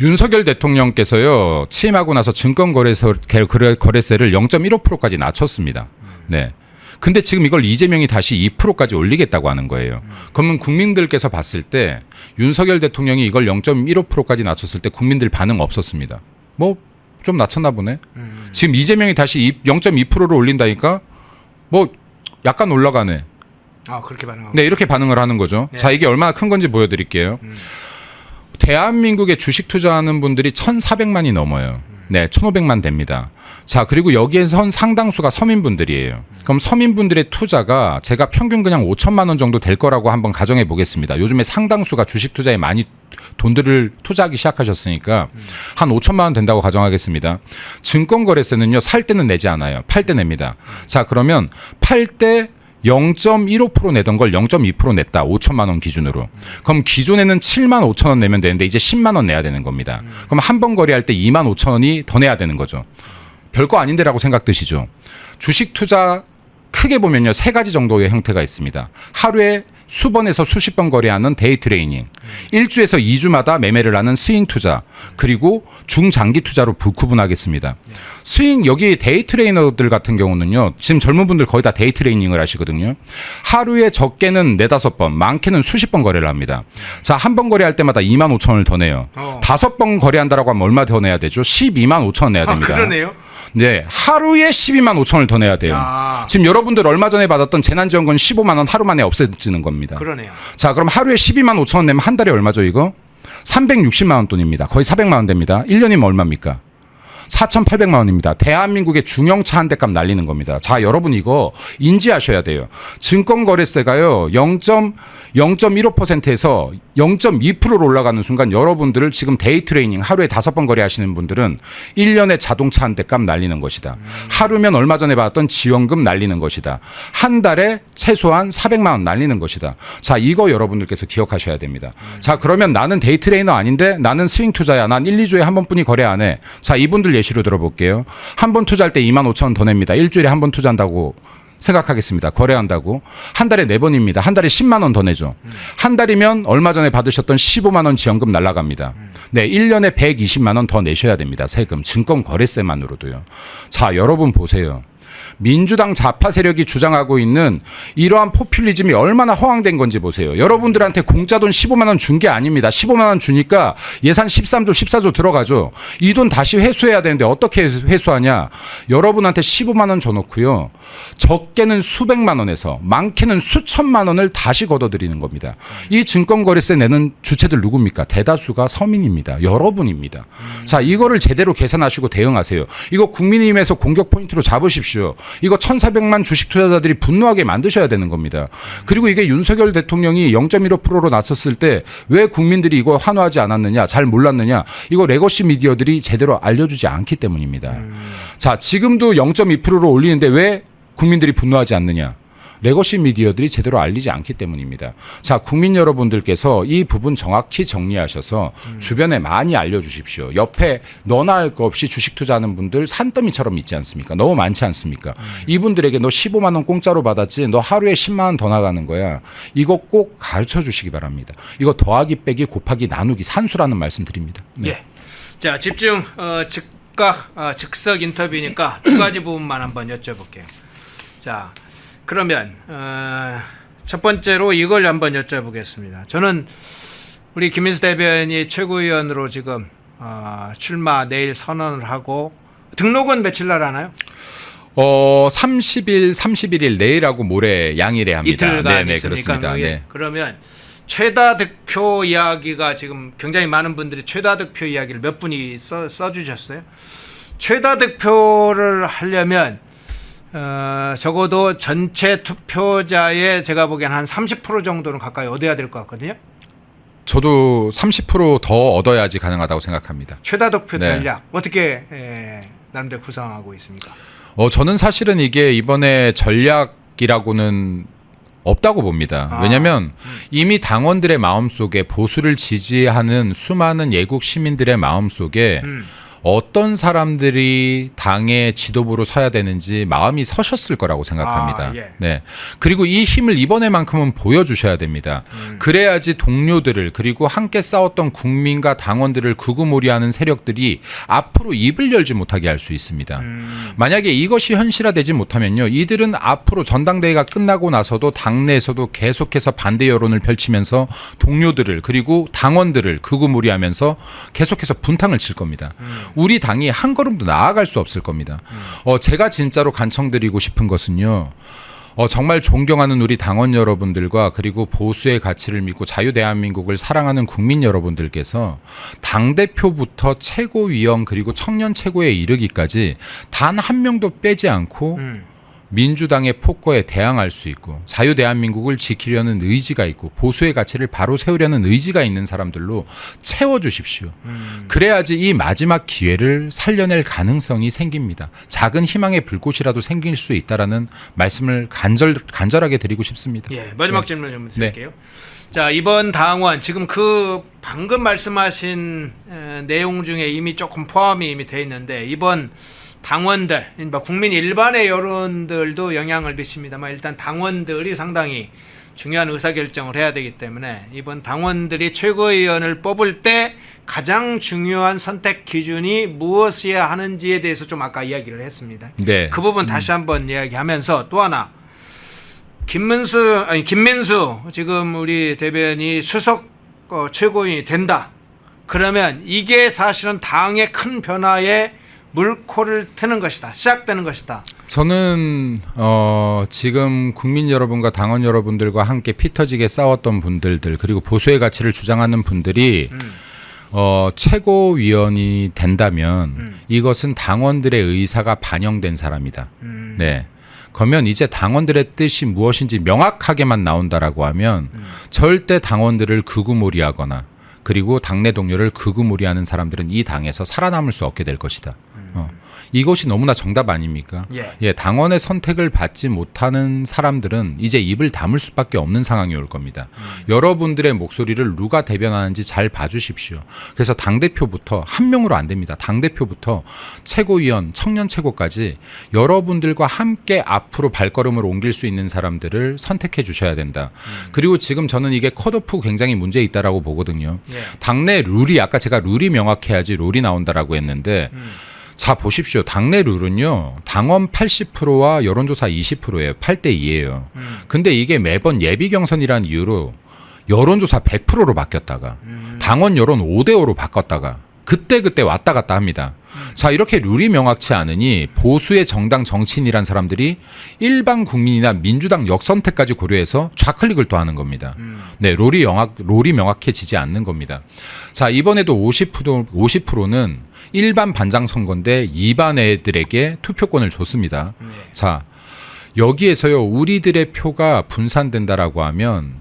윤석열 대통령께서요, 취임하고 나서 증권거래세를 0.15%까지 낮췄습니다. 네. 근데 지금 이걸 이재명이 다시 2%까지 올리겠다고 하는 거예요. 그러면 국민들께서 봤을 때 윤석열 대통령이 이걸 0.15%까지 낮췄을 때 국민들 반응 없었습니다. 뭐 좀 낮췄나 보네. 지금 이재명이 다시 0.2%로 올린다니까 뭐 약간 올라가네. 아, 그렇게 반응하고. 네, 이렇게 반응을 하는 거죠. 자, 이게 얼마나 큰 건지 보여드릴게요. 대한민국에 주식 투자하는 분들이 1,400만이 넘어요. 네, 1,500만 됩니다. 자, 그리고 여기에선 상당수가 서민분들이에요. 그럼 서민분들의 투자가 제가 평균 그냥 5천만 원 정도 될 거라고 한번 가정해 보겠습니다. 요즘에 상당수가 주식 투자에 많이 돈들을 투자하기 시작하셨으니까 한 5천만 원 된다고 가정하겠습니다. 증권거래세는요, 살 때는 내지 않아요. 팔 때 냅니다. 자, 그러면 팔 때 0.15% 내던 걸 0.2% 냈다. 5천만 원 기준으로. 그럼 기존에는 7만 5천 원 내면 되는데 이제 10만 원 내야 되는 겁니다. 그럼 한 번 거래할 때 2만 5천 원이 더 내야 되는 거죠. 별거 아닌데라고 생각 드시죠. 주식 투자 크게 보면요, 세 가지 정도의 형태가 있습니다. 하루에 수번에서 수십 번 거래하는 데이 트레이닝, 1주에서 2주마다 매매를 하는 스윙 투자, 그리고 중장기 투자로 구분하겠습니다. 스윙, 여기 데이 트레이너들 같은 경우는요, 지금 젊은 분들 거의 다 데이 트레이닝을 하시거든요. 하루에 적게는 4-5번, 많게는 수십 번 거래를 합니다. 자, 한 번 거래할 때마다 2만 5천 원을 더 내요. 5번 거래한다라고 하면 얼마 더 내야 되죠? 12만 5천 원 내야 됩니다. 그러네요. 네, 하루에 12만 5천 원을 더 내야 돼요. 지금 여러분들 얼마 전에 받았던 재난지원금 15만 원 하루 만에 없어지는 겁니다. 그러네요. 자, 그럼 하루에 12만 5천 원 내면 한 달에 얼마죠, 이거? 360만 원 돈입니다. 거의 400만 원 됩니다. 1년이면 얼마입니까? 4,800만 원입니다. 대한민국의 중형차 한 대 값 날리는 겁니다. 자, 여러분 이거 인지하셔야 돼요. 증권거래세가요, 0.15%에서 0.2%로 올라가는 순간 여러분들을 지금 데이 트레이닝 하루에 5번 거래하시는 분들은 1년에 자동차 한 대 값 날리는 것이다. 하루면 얼마 전에 받았던 지원금 날리는 것이다. 한 달에 최소한 400만 원 날리는 것이다. 자, 이거 여러분들께서 기억하셔야 됩니다. 자, 그러면 나는 데이 트레이너 아닌데 나는 스윙 투자야. 난 1, 2주에 한 번뿐이 거래 안 해. 자, 이분들 예시로 들어볼게요. 한 번 투자할 때 2만 5천 원 더 냅니다. 일주일에 한 번 투자한다고 생각하겠습니다. 거래한다고. 한 달에 4번입니다. 한 달에 10만 원 더 내죠. 한 달이면 얼마 전에 받으셨던 15만 원 지원금 날라갑니다. 네, 1년에 120만 원 더 내셔야 됩니다. 세금, 증권 거래세만으로도요. 자, 여러분 보세요. 민주당 좌파 세력이 주장하고 있는 이러한 포퓰리즘이 얼마나 허황된 건지 보세요. 여러분들한테 공짜 돈 15만 원 준 게 아닙니다. 15만 원 주니까 예산 13조, 14조 들어가죠. 이 돈 다시 회수해야 되는데 어떻게 회수하냐. 여러분한테 15만 원 줘놓고요. 적게는 수백만 원에서 많게는 수천만 원을 다시 걷어들이는 겁니다. 이 증권거래세 내는 주체들 누굽니까? 대다수가 서민입니다. 여러분입니다. 자, 이거를 제대로 계산하시고 대응하세요. 이거 국민의힘에서 공격 포인트로 잡으십시오. 이거 1,400만 주식 투자자들이 분노하게 만드셔야 되는 겁니다. 그리고 이게 윤석열 대통령이 0.15%로 나섰을 때 왜 국민들이 이거 환호하지 않았느냐, 잘 몰랐느냐, 이거 레거시 미디어들이 제대로 알려주지 않기 때문입니다. 자, 지금도 0.2%로 올리는데 왜 국민들이 분노하지 않느냐? 레거시 미디어들이 제대로 알리지 않기 때문입니다. 자, 국민 여러분들께서 이 부분 정확히 정리하셔서 주변에 많이 알려주십시오. 옆에 너나 할 거 없이 주식 투자하는 분들 산더미처럼 있지 않습니까? 너무 많지 않습니까? 이분들에게 너 15만 원 공짜로 받았지, 너 하루에 10만 원 더 나가는 거야. 이거 꼭 가르쳐 주시기 바랍니다. 이거 더하기 빼기 곱하기 나누기 산수라는 말씀 드립니다. 네. 예. 자, 집중 즉각 즉석 인터뷰니까 두 가지 부분만 한번 여쭤볼게요. 자, 그러면 첫 번째로 이걸 한번 여쭤보겠습니다. 저는 우리 김민수 대변인이 최고위원으로 지금 출마 내일 선언을 하고 등록은 며칠 날 하나요? 30일, 31일 내일하고 모레 양일에 합니다. 이틀간 네, 있으니까 그렇습니다. 네. 그러면 최다 득표 이야기가 지금 굉장히 많은 분들이 최다 득표 이야기를 몇 분이 써주셨어요. 최다 득표를 하려면 적어도 전체 투표자의 제가 보기엔 한 30% 정도는 가까이 얻어야 될 것 같거든요. 저도 30%더 얻어야지 가능하다고 생각합니다. 최다 득표 네. 전략 어떻게 나름대로 구상하고 있습니까? 저는 사실은 이게 이번에 전략이라고는 없다고 봅니다. 왜냐하면 이미 당원들의 마음속에 보수를 지지하는 수많은 예국 시민들의 마음속에 어떤 사람들이 당의 지도부로 서야 되는지 마음이 서셨을 거라고 생각합니다. 예. 네. 그리고 이 힘을 이번에만큼은 보여주셔야 됩니다. 그래야지 동료들을 그리고 함께 싸웠던 국민과 당원들을 극우몰이하는 세력들이 앞으로 입을 열지 못하게 할 수 있습니다. 만약에 이것이 현실화되지 못하면요, 이들은 앞으로 전당대회가 끝나고 나서도 당내에서도 계속해서 반대 여론을 펼치면서 동료들을 그리고 당원들을 극우몰이하면서 계속해서 분탕을 칠 겁니다. 우리 당이 한 걸음도 나아갈 수 없을 겁니다. 제가 진짜로 간청드리고 싶은 것은요, 정말 존경하는 우리 당원 여러분들과 그리고 보수의 가치를 믿고 자유대한민국을 사랑하는 국민 여러분들께서 당대표부터 최고위원 그리고 청년 최고에 이르기까지 단 한 명도 빼지 않고 민주당의 폭거에 대항할 수 있고 자유대한민국을 지키려는 의지가 있고 보수의 가치를 바로 세우려는 의지가 있는 사람들로 채워주십시오. 그래야지 이 마지막 기회를 살려낼 가능성이 생깁니다. 작은 희망의 불꽃이라도 생길 수 있다라는 말씀을 간절하게 드리고 싶습니다. 예, 마지막 질문 좀 드릴게요. 자, 이번 당원 지금 그 방금 말씀하신 내용 중에 이미 조금 포함이 이미 돼 있는데 이번 당원들, 국민 일반의 여론들도 영향을 미칩니다만 일단 당원들이 상당히 중요한 의사결정을 해야 되기 때문에 이번 당원들이 최고위원을 뽑을 때 가장 중요한 선택 기준이 무엇이어야 하는지에 대해서 좀 아까 이야기를 했습니다. 네. 그 부분 다시 한번 이야기하면서 또 하나 김민수 지금 우리 대변인이 수석 최고위원이 된다. 그러면 이게 사실은 당의 큰 변화에 물꼬를 트는 것이다. 시작되는 것이다. 저는 지금 국민 여러분과 당원 여러분들과 함께 피 터지게 싸웠던 분들들 그리고 보수의 가치를 주장하는 분들이 최고위원이 된다면 이것은 당원들의 의사가 반영된 사람이다. 네. 그러면 이제 당원들의 뜻이 무엇인지 명확하게만 나온다라고 하면 절대 당원들을 극우몰이하거나 그리고 당내 동료를 극우몰이하는 사람들은 이 당에서 살아남을 수 없게 될 것이다. 이것이 너무나 정답 아닙니까? 예. 당원의 선택을 받지 못하는 사람들은 이제 입을 다물 수밖에 없는 상황이 올 겁니다. 여러분들의 목소리를 누가 대변하는지 잘 봐주십시오. 그래서 당대표부터 한 명으로 안 됩니다. 당대표부터 최고위원, 청년 최고까지 여러분들과 함께 앞으로 발걸음을 옮길 수 있는 사람들을 선택해 주셔야 된다. 그리고 지금 저는 이게 컷오프 굉장히 문제 있다라고 보거든요. 예. 당내 룰이 아까 제가 룰이 명확해야지 롤이 나온다라고 했는데 자 보십시오. 당내 룰은요. 당원 80%와 여론조사 20%예요. 8대 2예요. 근데 이게 매번 예비 경선이라는 이유로 여론조사 100%로 바뀌었다가 당원 여론 5대 5로 바꿨다가 그때 왔다 갔다 합니다. 자 이렇게 룰이 명확치 않으니 보수의 정당 정치인이란 사람들이 일반 국민이나 민주당 역선택까지 고려해서 좌클릭을 또 하는 겁니다. 네, 롤이 명확해지지 않는 겁니다. 자 이번에도 50%는 일반 반장 선거인데 일반 애들에게 투표권을 줬습니다. 자 여기에서요 우리들의 표가 분산된다라고 하면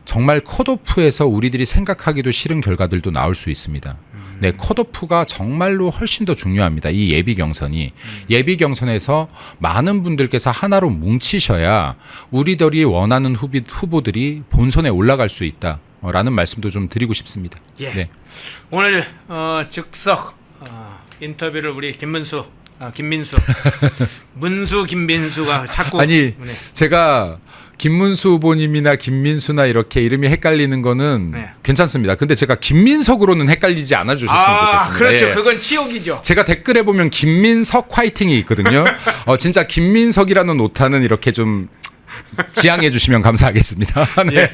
정말 컷오프에서 우리들이 생각하기도 싫은 결과들도 나올 수 있습니다. 네, 컷오프가 정말로 훨씬 더 중요합니다. 이 예비 경선이. 예비 경선에서 많은 분들께서 하나로 뭉치셔야 우리들이 원하는 후보들이 본선에 올라갈 수 있다라는 말씀도 좀 드리고 싶습니다. 예. 네. 오늘 즉석 인터뷰를 우리 김민수 김민수가 자꾸 아니 네. 제가 김문수 후보님이나 김민수나 이렇게 이름이 헷갈리는 거는 네. 괜찮습니다. 근데 제가 김민석으로는 헷갈리지 않아 주셨으면 좋겠습니다. 그렇죠. 예. 그건 치욕이죠. 제가 댓글에 보면 김민석 화이팅이 있거든요. 진짜 김민석이라는 오타는 이렇게 좀 지양해 주시면 감사하겠습니다. 네. 예.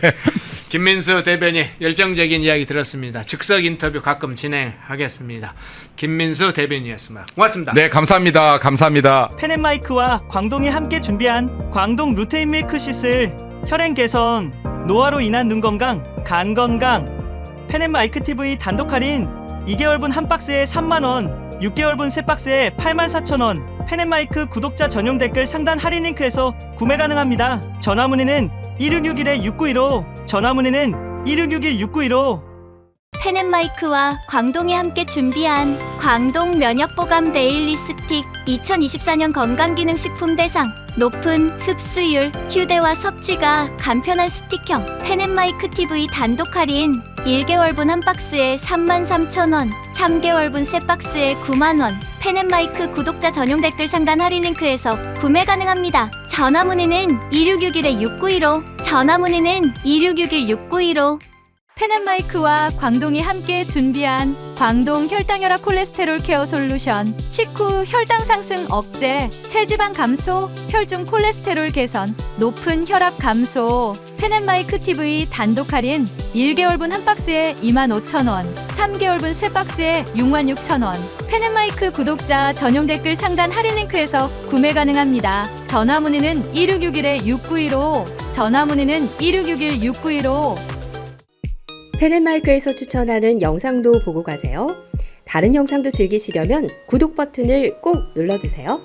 김민수 대변인 열정적인 이야기 들었습니다. 즉석 인터뷰 가끔 진행하겠습니다. 김민수 대변인이었습니다. 고맙습니다. 네, 감사합니다. 감사합니다. 펜앤마이크와 광동이 함께 준비한 광동 루테인 밀크시슬 혈행 개선, 노화로 인한 눈 건강, 간 건강. 펜앤마이크 TV 단독 할인 2개월분 한 박스에 3만원, 6개월분 세 박스에 84,000원. 펜앤마이크 구독자 전용 댓글 상단 할인 링크에서 구매 가능합니다. 전화 문의는 1661-6915, 전화 문의는 1661-6915. 펜앤마이크와 광동이 함께 준비한 광동 면역보감 데일리 스틱 2024년 건강기능식품 대상 높은 흡수율, 휴대와 섭취가 간편한 스틱형 펜앤마이크 TV 단독 할인 1개월분 한 박스에 33,000원, 3개월분 세 박스에 9만원. 펜앤마이크 구독자 전용 댓글 상단 할인 링크에서 구매 가능합니다. 전화 문의는 2661-6915, 전화 문의는 2661-6915. 펜앤마이크와 광동이 함께 준비한 광동 혈당혈압 콜레스테롤 케어 솔루션 식후 혈당 상승 억제, 체지방 감소, 혈중 콜레스테롤 개선, 높은 혈압 감소. 펜앤마이크 TV 단독 할인 1개월분 한 박스에 25,000원, 3개월분 세 박스에 66,000원. 펜앤마이크 구독자 전용 댓글 상단 할인 링크에서 구매 가능합니다. 전화 문의는 1661-6915, 전화 문의는 1661-6915. 펜앤마이크에서 추천하는 영상도 보고 가세요. 다른 영상도 즐기시려면 구독 버튼을 꼭 눌러주세요.